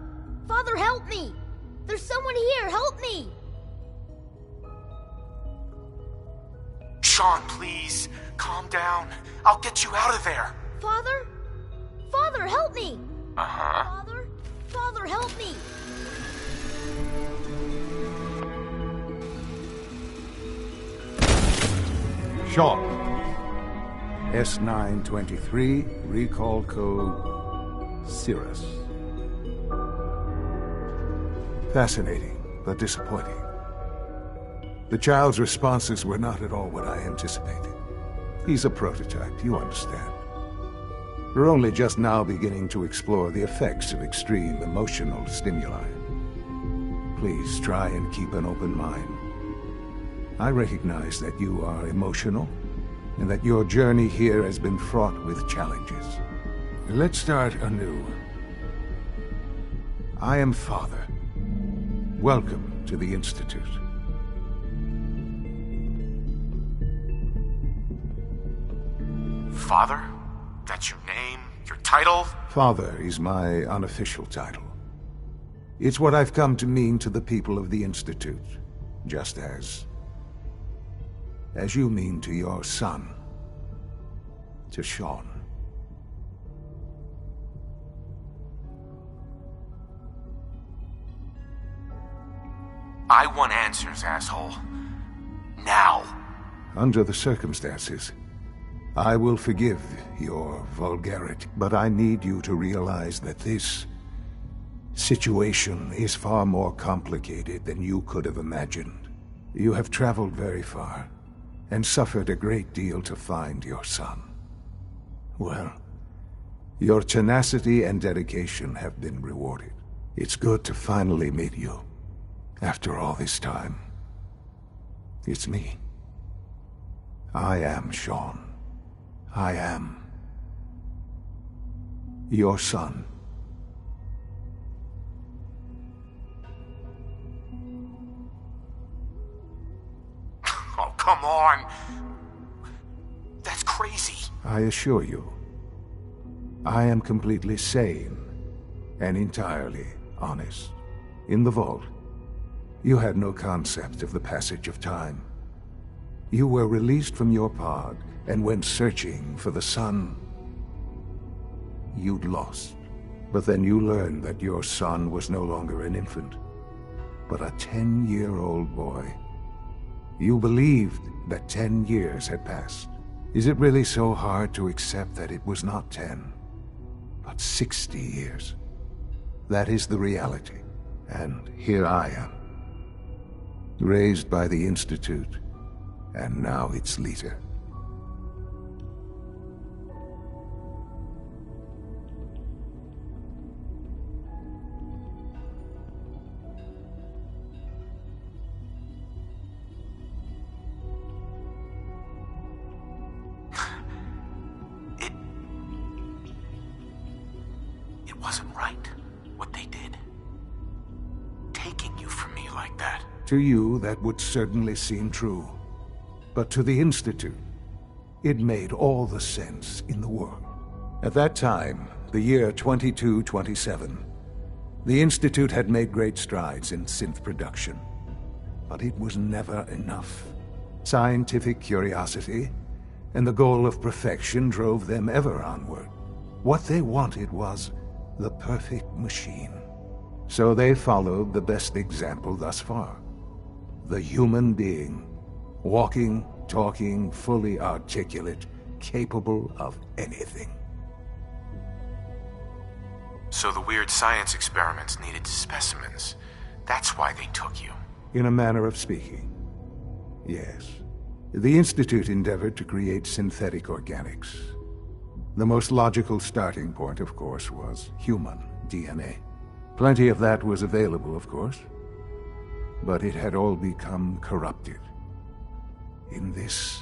Father, help me! There's someone here, help me! Sean, please. Calm down. I'll get you out of there. Father? Father, help me! Uh-huh. Father? Father, help me! Sean. S923, recall code Cirrus. Fascinating, but disappointing. The child's responses were not at all what I anticipated. He's a prototype, you understand. We're only just now beginning to explore the effects of extreme emotional stimuli. Please try and keep an open mind. I recognize that you are emotional, and that your journey here has been fraught with challenges. Let's start anew. I am Father. Welcome to the Institute. Father? That's your name? Your title? Father is my unofficial title. It's what I've come to mean to the people of the Institute, just as you mean to your son, to Sean. I want answers, asshole. Now. Under the circumstances, I will forgive your vulgarity, but I need you to realize that this situation is far more complicated than you could have imagined. You have traveled very far, and suffered a great deal to find your son. Well, your tenacity and dedication have been rewarded. It's good to finally meet you, after all this time. It's me. I am Sean. I am your son. Oh, come on. That's crazy. I assure you, I am completely sane and entirely honest. In the vault, you had no concept of the passage of time. You were released from your pod and went searching for the son you'd lost. But then you learned that your son was no longer an infant, but a 10-year-old boy. You believed that 10 years had passed. Is it really so hard to accept that it was not 10, but 60 years? That is the reality, And here I am, raised by the Institute, and now its leader. It wasn't right, what they did. Taking you from me like that. To you, that would certainly seem true. But to the Institute, it made all the sense in the world. At that time, the year 2227, the Institute had made great strides in synth production. But it was never enough. Scientific curiosity and the goal of perfection drove them ever onward. What they wanted was the perfect machine. So they followed the best example thus far. The human being. Walking, talking, fully articulate, capable of anything. So the weird science experiments needed specimens. That's why they took you. In a manner of speaking, yes. The Institute endeavored to create synthetic organics. The most logical starting point, of course, was human DNA. Plenty of that was available, of course. But it had all become corrupted. In this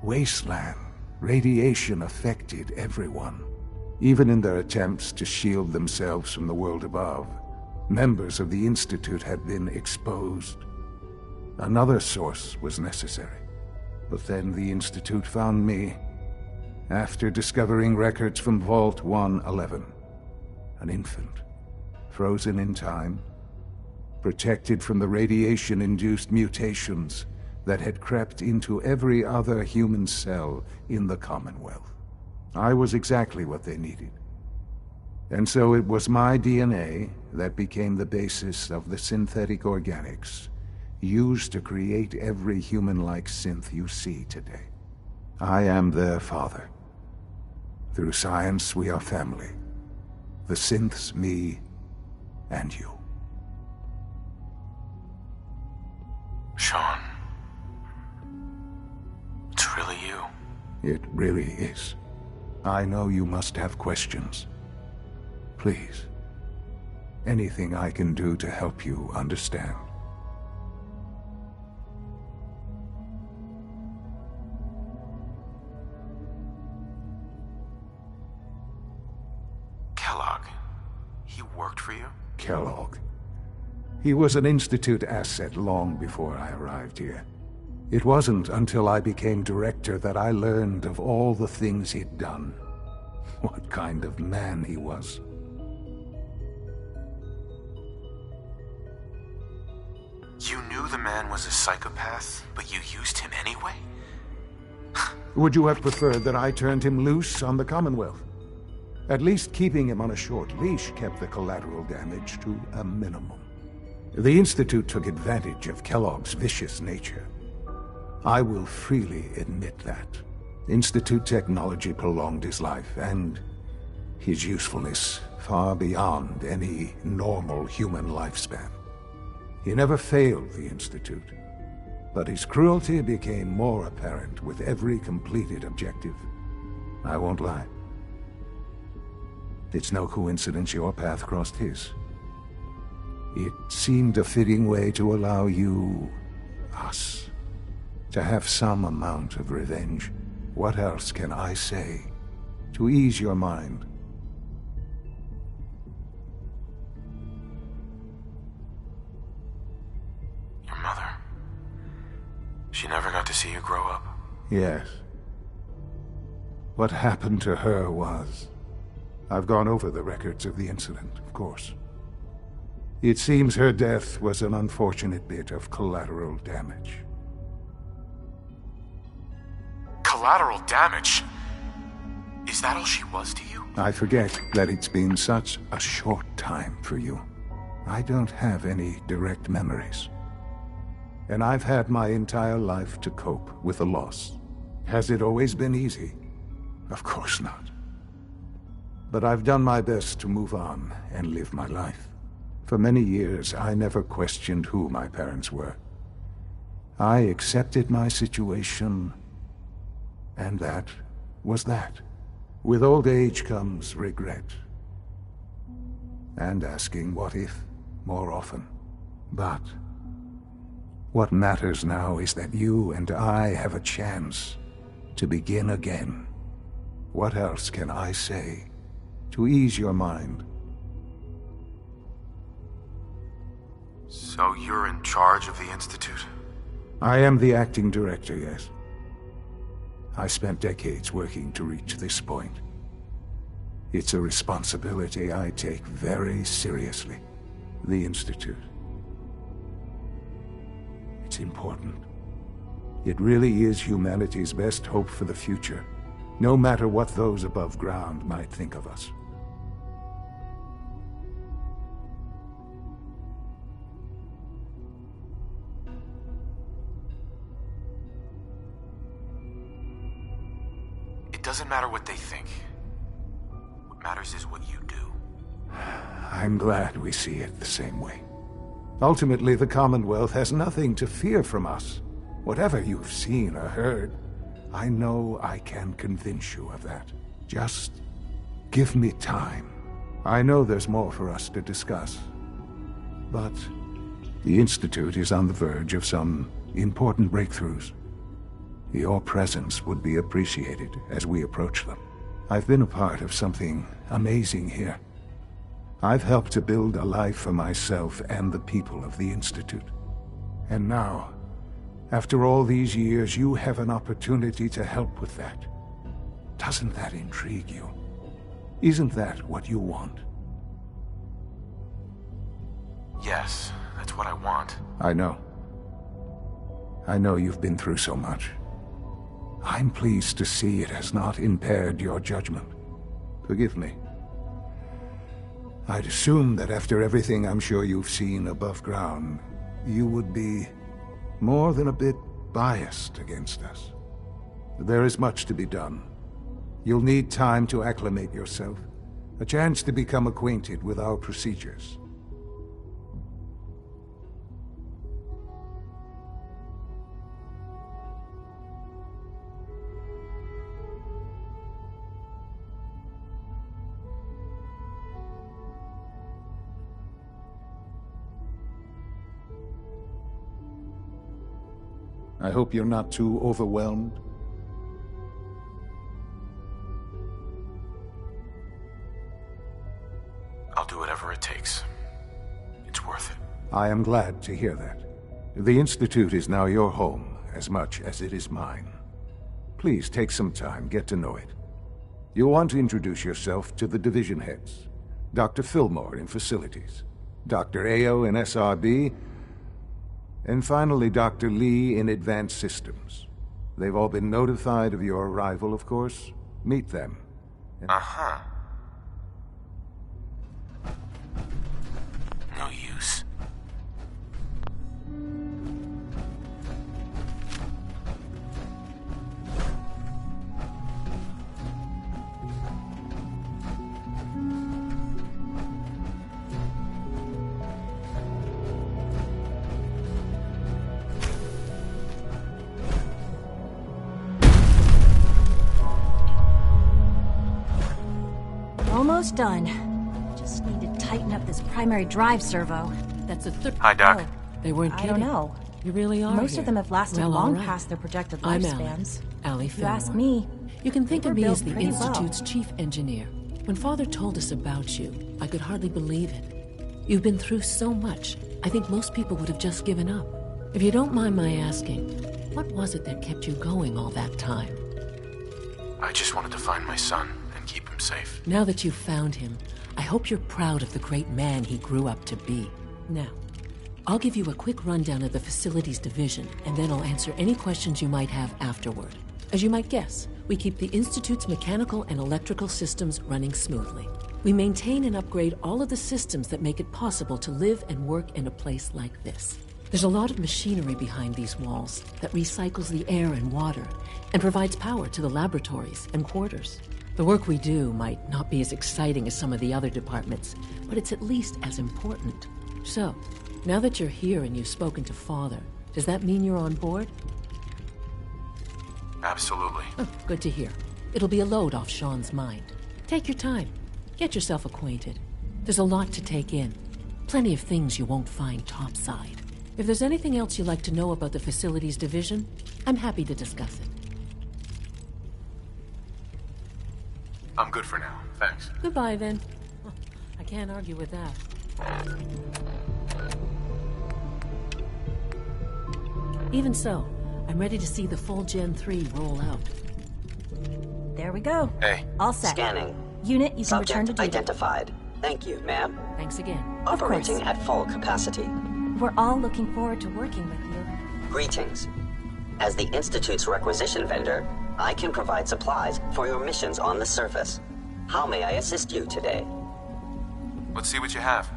wasteland, radiation affected everyone. Even in their attempts to shield themselves from the world above, members of the Institute had been exposed. Another source was necessary. But then the Institute found me after discovering records from Vault 111. An infant, frozen in time, protected from the radiation-induced mutations that had crept into every other human cell in the Commonwealth. I was exactly what they needed. And so it was my DNA that became the basis of the synthetic organics used to create every human-like synth you see today. I am their father. Through science, we are family. The synths, me, and you. Sean. It's really you. It really is. I know you must have questions. Please. Anything I can do to help you understand. Kellogg. He worked for you? Kellogg. He was an Institute asset long before I arrived here. It wasn't until I became director that I learned of all the things he'd done. What kind of man he was. You knew the man was a psychopath, but you used him anyway? Would you have preferred that I turned him loose on the Commonwealth? At least keeping him on a short leash kept the collateral damage to a minimum. The Institute took advantage of Kellogg's vicious nature. I will freely admit that. Institute technology prolonged his life, and his usefulness far beyond any normal human lifespan. He never failed the Institute, but his cruelty became more apparent with every completed objective. I won't lie. It's no coincidence your path crossed his. It seemed a fitting way to allow you, us, to have some amount of revenge. What else can I say to ease your mind? Your mother. She never got to see you grow up. Yes. What happened to her was... I've gone over the records of the incident, of course. It seems her death was an unfortunate bit of collateral damage. Collateral damage? Is that all she was to you? I forget that it's been such a short time for you. I don't have any direct memories. And I've had my entire life to cope with the loss. Has it always been easy? Of course not. But I've done my best to move on and live my life. For many years, I never questioned who my parents were. I accepted my situation, and that was that. With old age comes regret. And asking what if more often. But what matters now is that you and I have a chance to begin again. What else can I say to ease your mind? So you're in charge of the Institute? I am the acting director, yes. I spent decades working to reach this point. It's a responsibility I take very seriously. The Institute. It's important. It really is humanity's best hope for the future, no matter what those above ground might think of us. It doesn't matter what they think. What matters is what you do. I'm glad we see it the same way. Ultimately, the Commonwealth has nothing to fear from us. Whatever you've seen or heard, I know I can convince you of that. Just give me time. I know there's more for us to discuss. But the Institute is on the verge of some important breakthroughs. Your presence would be appreciated as we approach them. I've been a part of something amazing here. I've helped to build a life for myself and the people of the Institute. And now, after all these years, you have an opportunity to help with that. Doesn't that intrigue you? Isn't that what you want? Yes, that's what I want. I know. I know you've been through so much. I'm pleased to see it has not impaired your judgment. Forgive me. I'd assume that after everything I'm sure you've seen above ground, you would be more than a bit biased against us. There is much to be done. You'll need time to acclimate yourself, a chance to become acquainted with our procedures. I hope you're not too overwhelmed. I'll do whatever it takes. It's worth it. I am glad to hear that. The Institute is now your home, as much as it is mine. Please take some time, get to know it. You'll want to introduce yourself to the division heads. Dr. Fillmore in Facilities, Dr. Ao in SRB, and finally, Dr. Lee in Advanced Systems. They've all been notified of your arrival, of course. Meet them. Uh-huh. No use. Almost done. Just need to tighten up this primary drive servo. That's a third. Hi, Doc. Oh, they weren't kidding. I don't know. You really are. Most here. of them have lasted well, long right. past their projected I'm lifespans. Allie If you ask Fillmore. me, You can think they of were me as built the pretty well. Institute's chief engineer. When Father told us about you, I could hardly believe it. You've been through so much, I think most people would have just given up. If you don't mind my asking, what was it that kept you going all that time? I just wanted to find my son and keep him safe. Now that you've found him, I hope you're proud of the great man he grew up to be. Now, I'll give you a quick rundown of the Facilities Division, and then I'll answer any questions you might have afterward. As you might guess, we keep the Institute's mechanical and electrical systems running smoothly. We maintain and upgrade all of the systems that make it possible to live and work in a place like this. There's a lot of machinery behind these walls that recycles the air and water and provides power to the laboratories and quarters. The work we do might not be as exciting as some of the other departments, but it's at least as important. So, now that you're here and you've spoken to Father, does that mean you're on board? Absolutely. Oh, good to hear. It'll be a load off Sean's mind. Take your time. Get yourself acquainted. There's a lot to take in. Plenty of things you won't find topside. If there's anything else you'd like to know about the facilities division, I'm happy to discuss it. I'm good for now. Thanks. Goodbye, then. I can't argue with that. Even so, I'm ready to see the full Gen 3 roll out. There we go. Hey. All set. Scanning. Unit, you can Subject return to duty. identified. Thank you, ma'am. Thanks again. Operating at full capacity. We're all looking forward to working with you. Greetings. As the Institute's requisition vendor, I can provide supplies for your missions on the surface. How may I assist you today? Let's see what you have.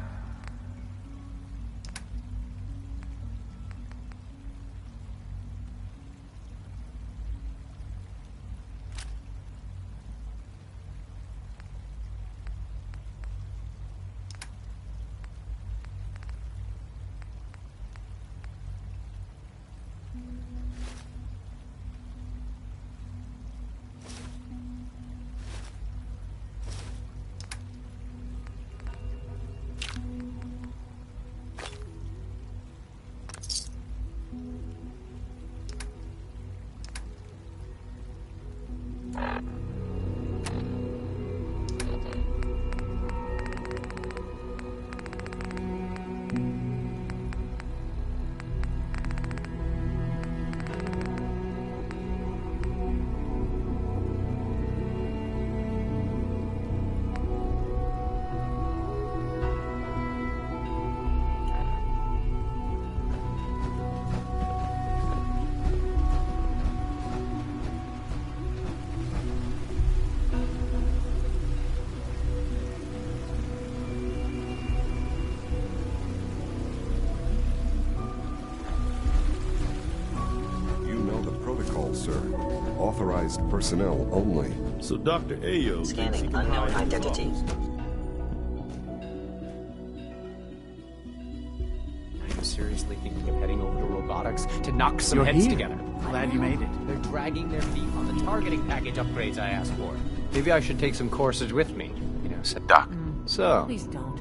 Sir. Authorized personnel only. So Dr. Ayo... Scanning unknown identity. I'm seriously thinking of heading over to robotics to knock some You're heads here. together. Glad you made it. They're dragging their feet on the targeting package upgrades I asked for. Maybe I should take some courses with me. You know, Doc. So, Please don't.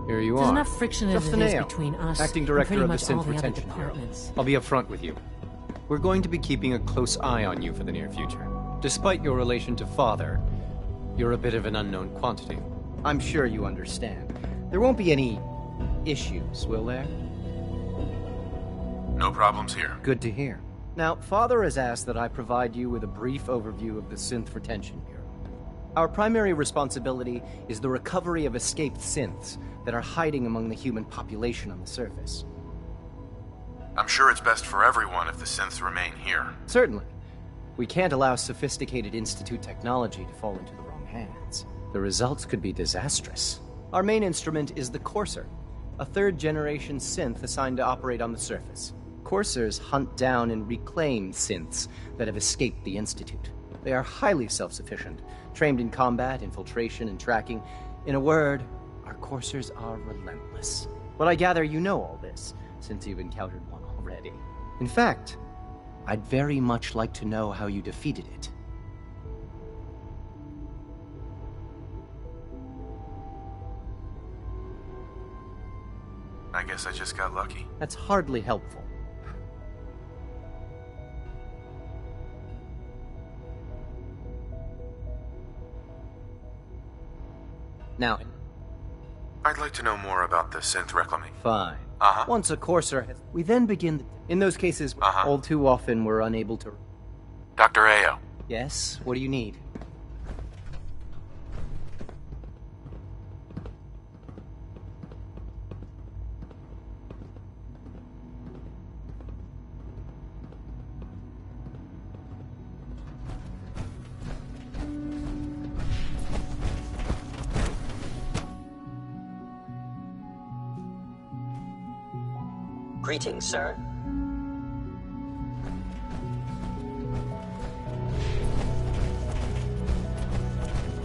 here you There's are. enough friction as Justin it is Ayo, between us acting and director pretty of the much all Synth the other Retention Bureau. departments. I'll be upfront with you. We're going to be keeping a close eye on you for the near future. Despite your relation to Father, you're a bit of an unknown quantity. I'm sure you understand. There won't be any issues, will there? No problems here. Good to hear. Now, Father has asked that I provide you with a brief overview of the Synth Retention Bureau. Our primary responsibility is the recovery of escaped synths that are hiding among the human population on the surface. I'm sure it's best for everyone if the synths remain here. Certainly. We can't allow sophisticated Institute technology to fall into the wrong hands. The results could be disastrous. Our main instrument is the Courser, a third-generation synth assigned to operate on the surface. Coursers hunt down and reclaim synths that have escaped the Institute. They are highly self-sufficient, trained in combat, infiltration, and tracking. In a word, our Coursers are relentless. Well, I gather you know all this, since you've encountered one already. In fact, I'd very much like to know how you defeated it. I guess I just got lucky. That's hardly helpful. Now, I'd like to know more about the synth reclamation. Fine. Uh-huh. Once a Courser has... We then begin... In those cases, all too often we're unable to... Dr. Ayo. Yes? What do you need? Greetings, sir.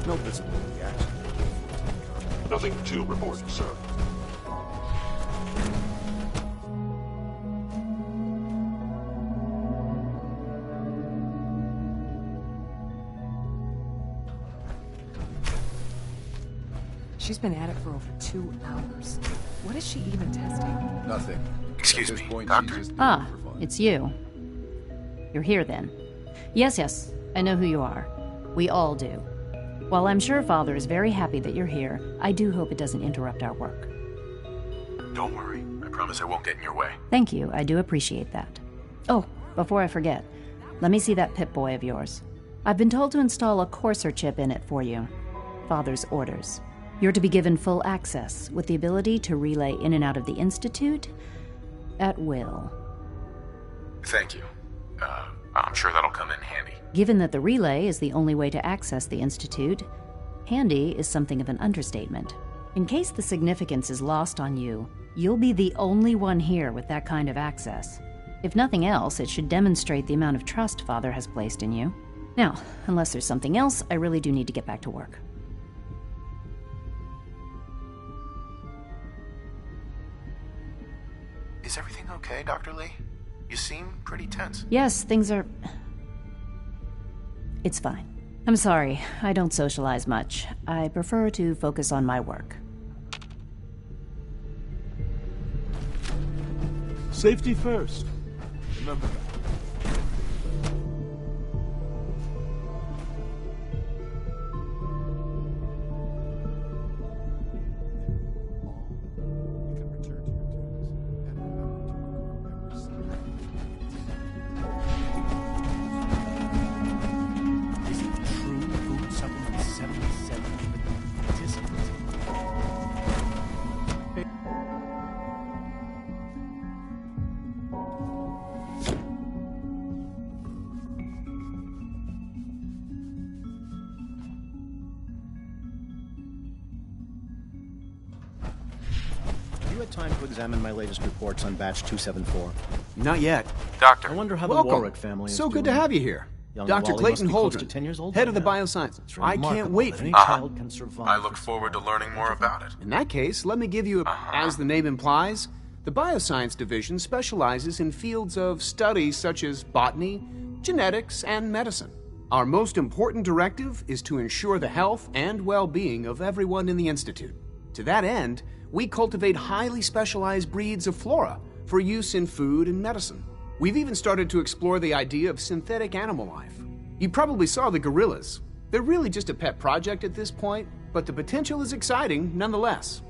No visible reaction. Nothing to report, sir. She's been at it for over 2 hours. What is she even testing? Nothing. Excuse me, Doctor? Ah, it's you. You're here then. Yes, I know who you are. We all do. While I'm sure Father is very happy that you're here, I do hope it doesn't interrupt our work. Don't worry. I promise I won't get in your way. Thank you, I do appreciate that. Oh, before I forget, let me see that Pip-Boy of yours. I've been told to install a Courser chip in it for you. Father's orders. You're to be given full access, with the ability to relay in and out of the Institute at will. Thank you. I'm sure that'll come in handy. Given that the relay is the only way to access the Institute, handy is something of an understatement. In case the significance is lost on you, you'll be the only one here with that kind of access. If nothing else, it should demonstrate the amount of trust Father has placed in you. Now, unless there's something else, I really do need to get back to work. Is everything okay, Dr. Lee? You seem pretty tense. Yes, things are... It's fine. I'm sorry, I don't socialize much. I prefer to focus on my work. Safety first. Remember that. Time to examine my latest reports on batch 274. Not yet. Doctor. I wonder how Welcome. the Warwick family is So good doing. to have you here. Young Dr. Wally Clayton must be close to Holdren, 10 years old head by of the now. bioscience. It's I can't remarkable wait that for any you. child can survive. I look forward to learning more about it. In that case, let me give you as the name implies, the Bioscience Division specializes in fields of studies such as botany, genetics, and medicine. Our most important directive is to ensure the health and well-being of everyone in the Institute. To that end, we cultivate highly specialized breeds of flora for use in food and medicine. We've even started to explore the idea of synthetic animal life. You probably saw the gorillas. They're really just a pet project at this point, but the potential is exciting nonetheless.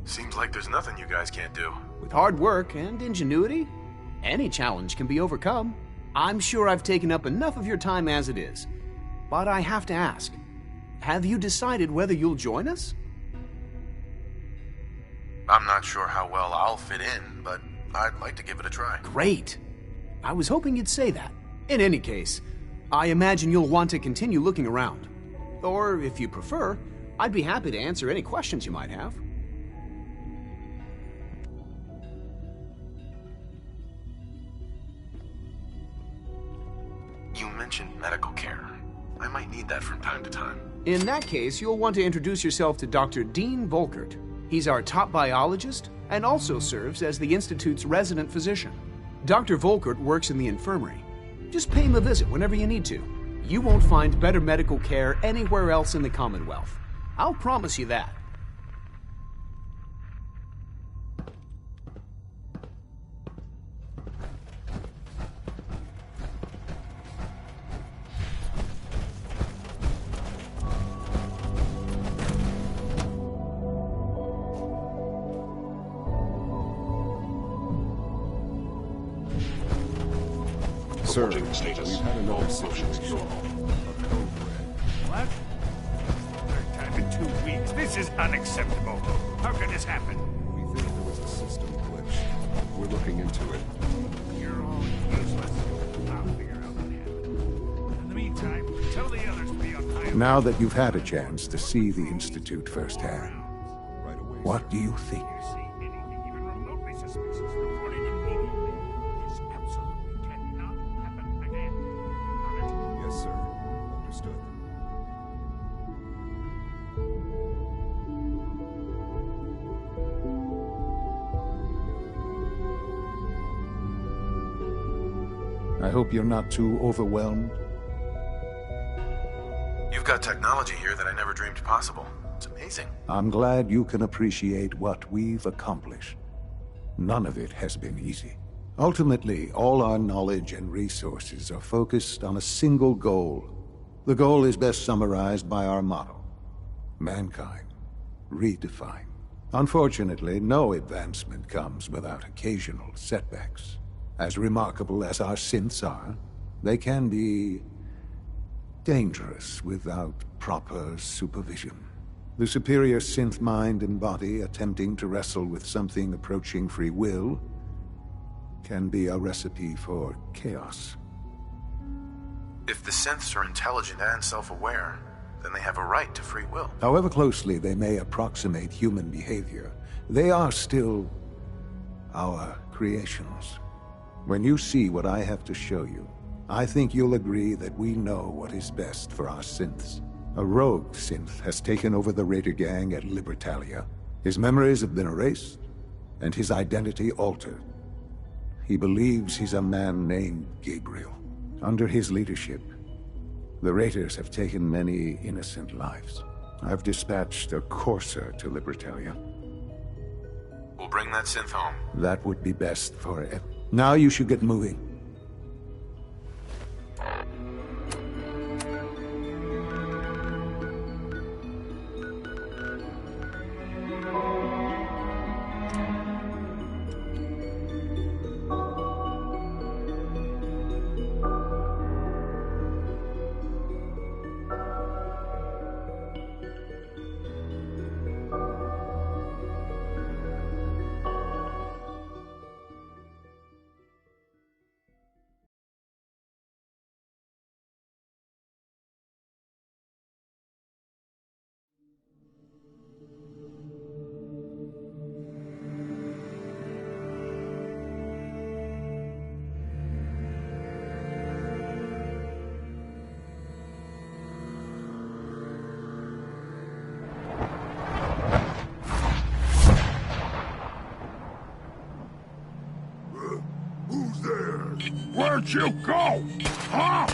Seems like there's nothing you guys can't do. With hard work and ingenuity, any challenge can be overcome. I'm sure I've taken up enough of your time as it is. But I have to ask, have you decided whether you'll join us? I'm not sure how well I'll fit in, but I'd like to give it a try. Great. I was hoping you'd say that. In any case, I imagine you'll want to continue looking around. Or, if you prefer, I'd be happy to answer any questions you might have. You mentioned medical care. I might need that from time to time. In that case, you'll want to introduce yourself to Dr. Dean Volkert. He's our top biologist and also serves as the Institute's resident physician. Dr. Volkert works in the infirmary. Just pay him a visit whenever you need to. You won't find better medical care anywhere else in the Commonwealth. I'll promise you that. Sir, we've had another situation. What? Third time in 2 weeks. This is unacceptable. How can this happen? We think there was a system glitch. We're looking into it. You're all useless. I'll figure out what happened. In the meantime, tell the others to be on high. Now that you've had a chance to see the Institute firsthand, what do you think? Anything even remotely suspicious reported immediately. This absolutely cannot happen again. Not at I hope you're not too overwhelmed. You've got technology here that I never dreamed possible. It's amazing. I'm glad you can appreciate what we've accomplished. None of it has been easy. Ultimately, all our knowledge and resources are focused on a single goal. The goal is best summarized by our motto: mankind, redefined. Unfortunately, no advancement comes without occasional setbacks. As remarkable as our synths are, they can be dangerous without proper supervision. The superior synth mind and body attempting to wrestle with something approaching free will can be a recipe for chaos. If the synths are intelligent and self-aware, then they have a right to free will. However closely they may approximate human behavior, they are still our creations. When you see what I have to show you, I think you'll agree that we know what is best for our synths. A rogue synth has taken over the Raider gang at Libertalia. His memories have been erased, and his identity altered. He believes he's a man named Gabriel. Under his leadership, the Raiders have taken many innocent lives. I've dispatched a courser to Libertalia. We'll bring that synth home. That would be best for it. Now you should get moving. Where'd you go? Huh?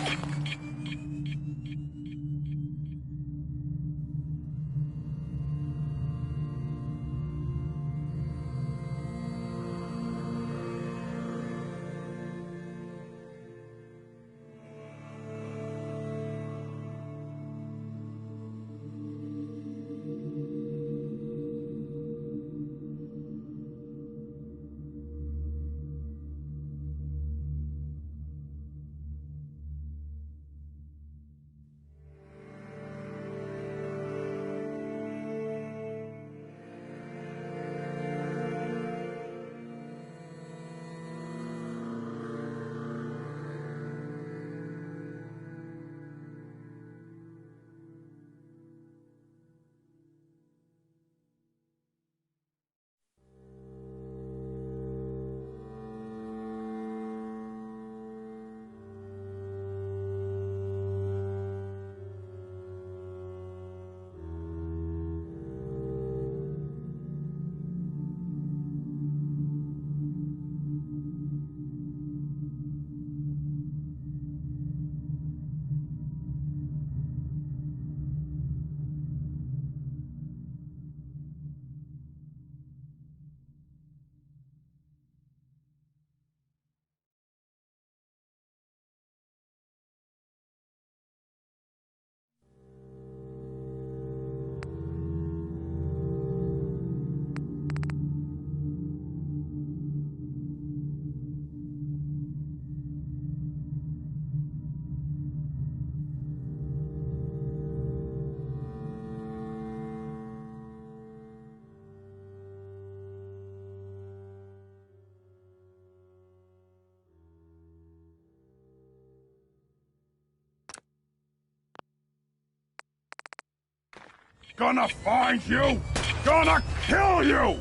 Gonna find you! Gonna kill you!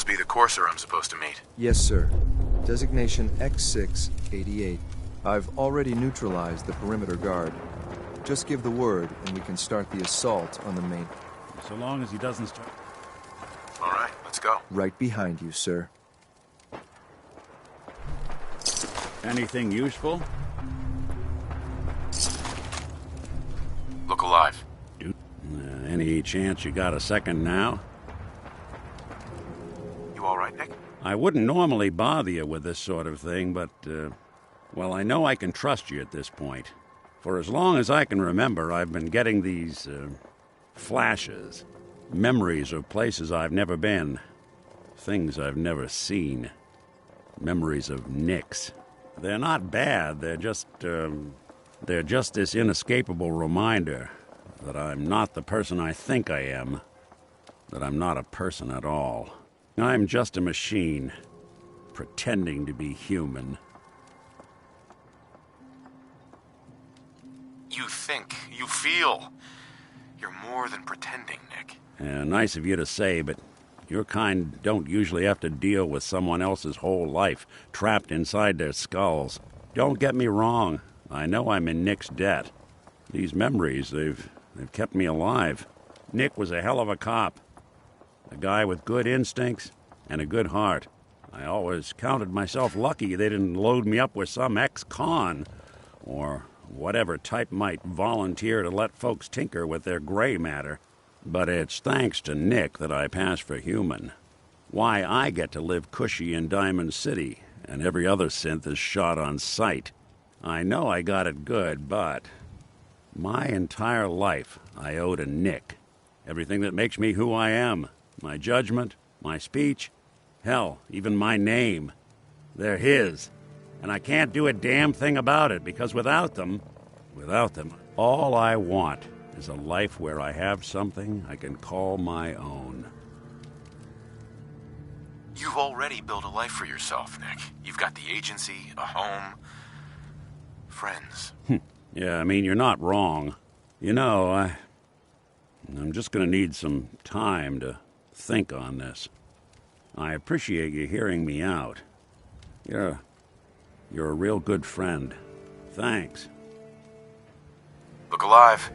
must be the Courser I'm supposed to meet. Yes, sir. Designation X688. I've already neutralized the perimeter guard. Just give the word, and we can start the assault on the main... So long as he doesn't start... All right, let's go. Right behind you, sir. Anything useful? Look alive. Any chance you got a second now? You all right, Nick? I wouldn't normally bother you with this sort of thing, but, well, I know I can trust you at this point. For as long as I can remember, I've been getting these, flashes. Memories of places I've never been. Things I've never seen. Memories of Nicks. They're not bad, they're just this inescapable reminder that I'm not the person I think I am. That I'm not a person at all. I'm just a machine, pretending to be human. You think, you feel. You're more than pretending, Nick. Nice of you to say, but your kind don't usually have to deal with someone else's whole life trapped inside their skulls. Don't get me wrong. I know I'm in Nick's debt. These memories, they've kept me alive. Nick was a hell of a cop. A guy with good instincts and a good heart. I always counted myself lucky they didn't load me up with some ex-con or whatever type might volunteer to let folks tinker with their gray matter. But it's thanks to Nick that I pass for human. Why I get to live cushy in Diamond City, and every other synth is shot on sight. I know I got it good, but my entire life I owe to Nick. Everything that makes me who I am. My judgment, my speech, hell, even my name. They're his. And I can't do a damn thing about it, because without them, all I want is a life where I have something I can call my own. You've already built a life for yourself, Nick. You've got the agency, a home, friends. Yeah, I mean, you're not wrong. You know, I'm just gonna need some time to think on this. I appreciate you hearing me out. You're a real good friend. Thanks. Look alive.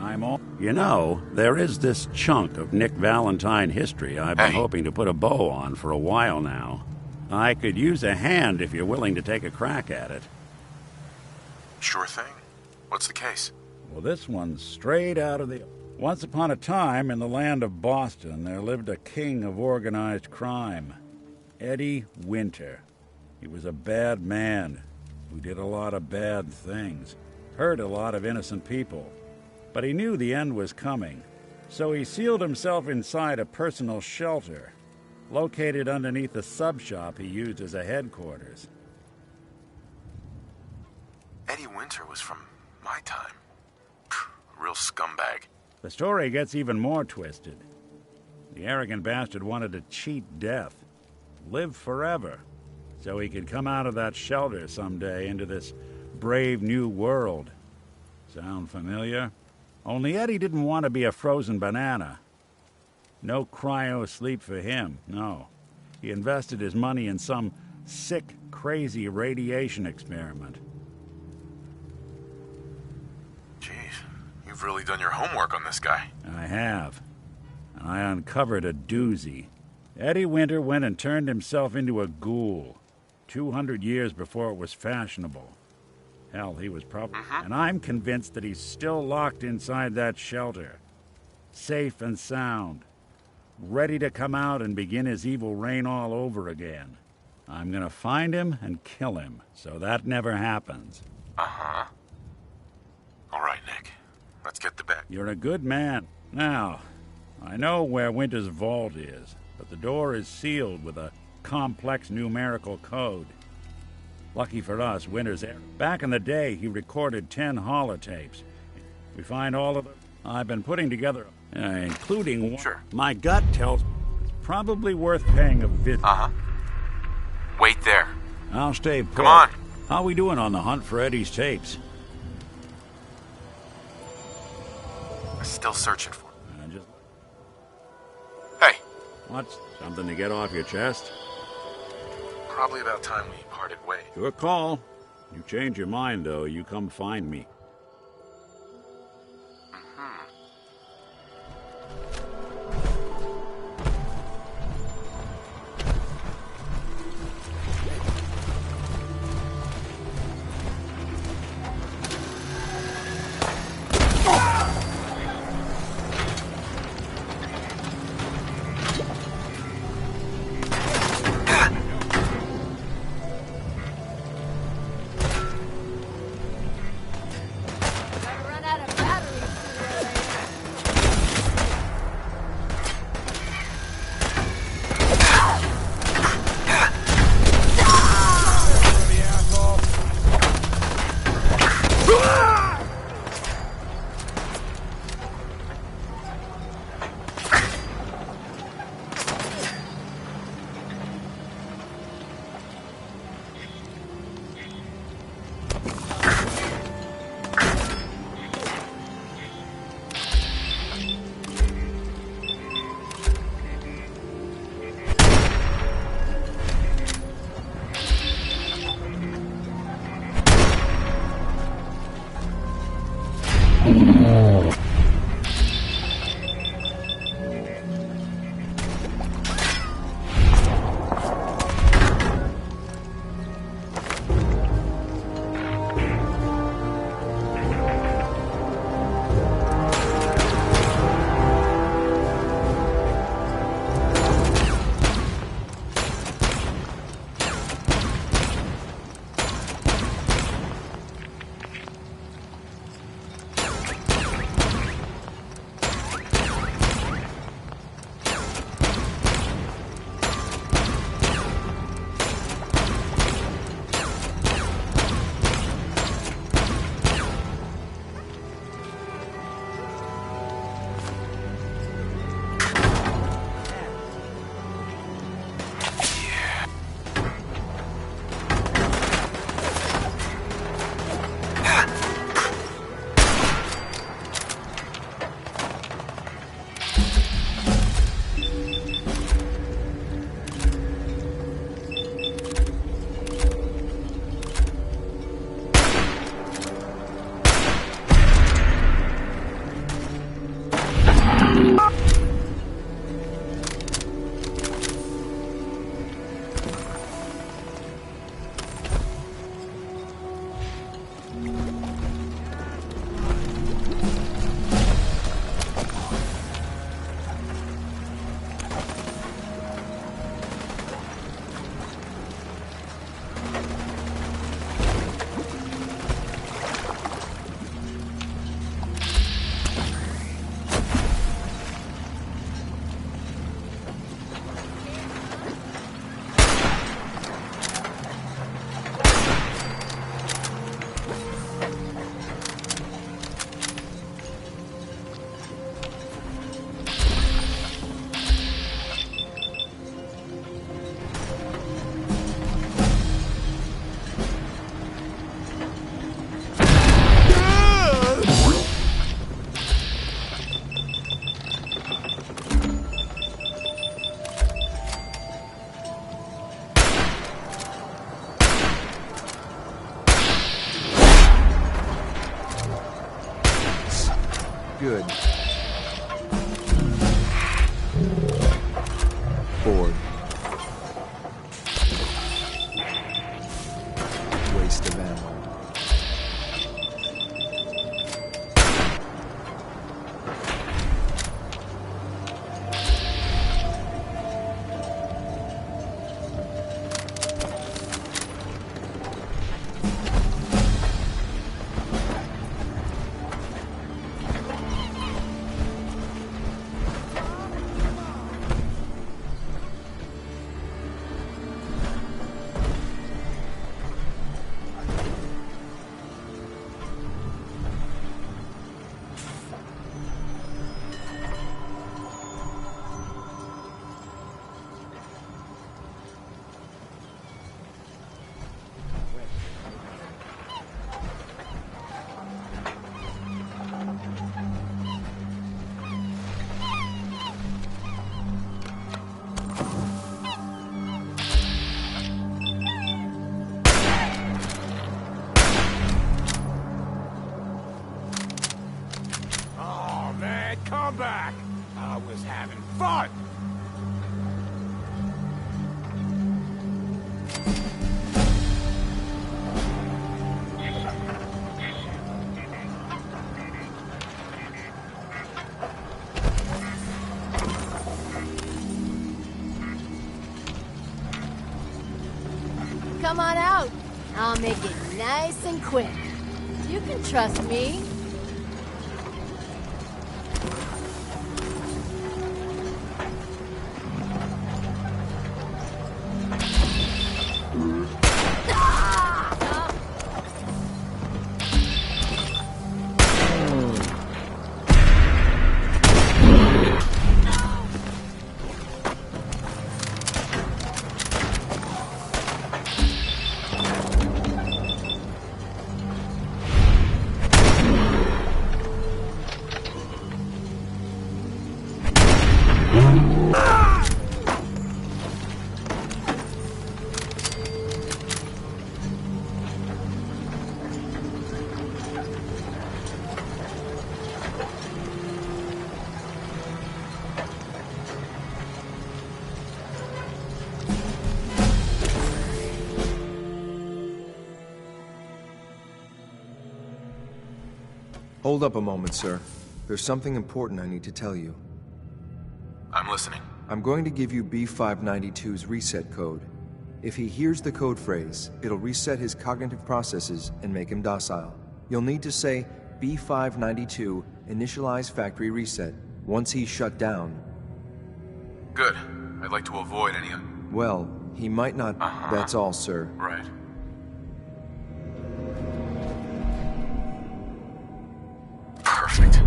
I'm all... You know, there is this chunk of Nick Valentine history I've been hoping to put a bow on for a while now. I could use a hand if you're willing to take a crack at it. Sure thing. What's the case? Well, this one's straight out of the... Once upon a time, in the land of Boston, there lived a king of organized crime. Eddie Winter. He was a bad man who did a lot of bad things, hurt a lot of innocent people. But he knew the end was coming, so he sealed himself inside a personal shelter, located underneath the sub-shop he used as a headquarters. Eddie Winter was from my time. A real scumbag. The story gets even more twisted. The arrogant bastard wanted to cheat death, live forever, so he could come out of that shelter someday into this brave new world. Sound familiar? Only Eddie didn't want to be a frozen banana. No cryo sleep for him, no. He invested his money in some sick, crazy radiation experiment. Jeez, you've really done your homework on this guy. I have. And I uncovered a doozy. Eddie Winter went and turned himself into a ghoul 200 years before it was fashionable. Hell, he was probably... And I'm convinced that he's still locked inside that shelter. Safe and sound. Ready to come out and begin his evil reign all over again. I'm gonna find him and kill him, so that never happens. Uh-huh. All right, Nick. Let's get the bag. You're a good man. Now, I know where Winter's vault is, but the door is sealed with a complex numerical code. Lucky for us, Winter's there. Back in the day, he recorded 10 holotapes. We find all of them. I've been putting together, including one. Sure. My gut tells me it's probably worth paying a visit. Uh-huh. Wait there. I'll stay put. Come on. How we doing on the hunt for Eddie's tapes? Still searching for just What? Something to get off your chest? Probably about time we parted ways. Good call. You change your mind, though, you come find me. Good. Forward. Waste of ammo. come back. I was having fun. Come on out. I'll make it nice and quick. You can trust me. Hold up a moment, sir. There's something important I need to tell you. I'm listening. I'm going to give you B592's reset code. If he hears the code phrase, it'll reset his cognitive processes and make him docile. You'll need to say B592 initialize factory reset once he's shut down. Good. I'd like to avoid any... Well, he might not... That's all, sir. Right. Perfect.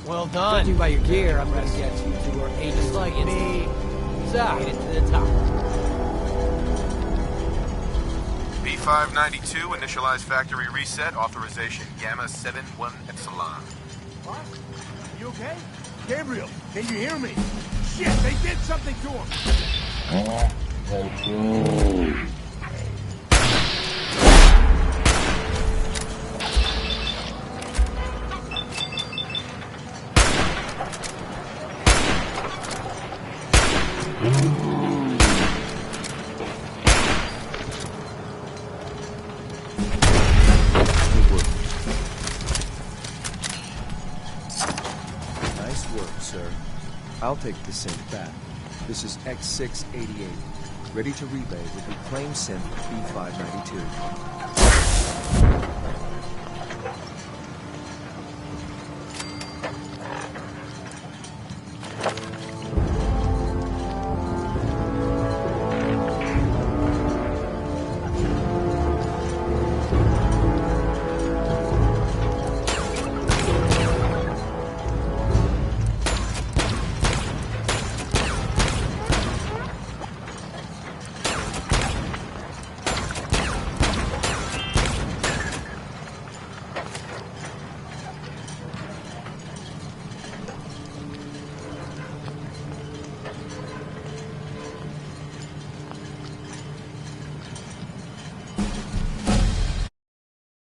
Well done. Judging by your gear, I'm gonna guess you two are agents like me. So, made it to the top. B592, initialize factory reset, authorization Gamma 71 Epsilon. What? You okay? Gabriel, can you hear me? Shit, they did something to him! I'll take the synth back. This is X688, ready to relay with reclaimed synth B592.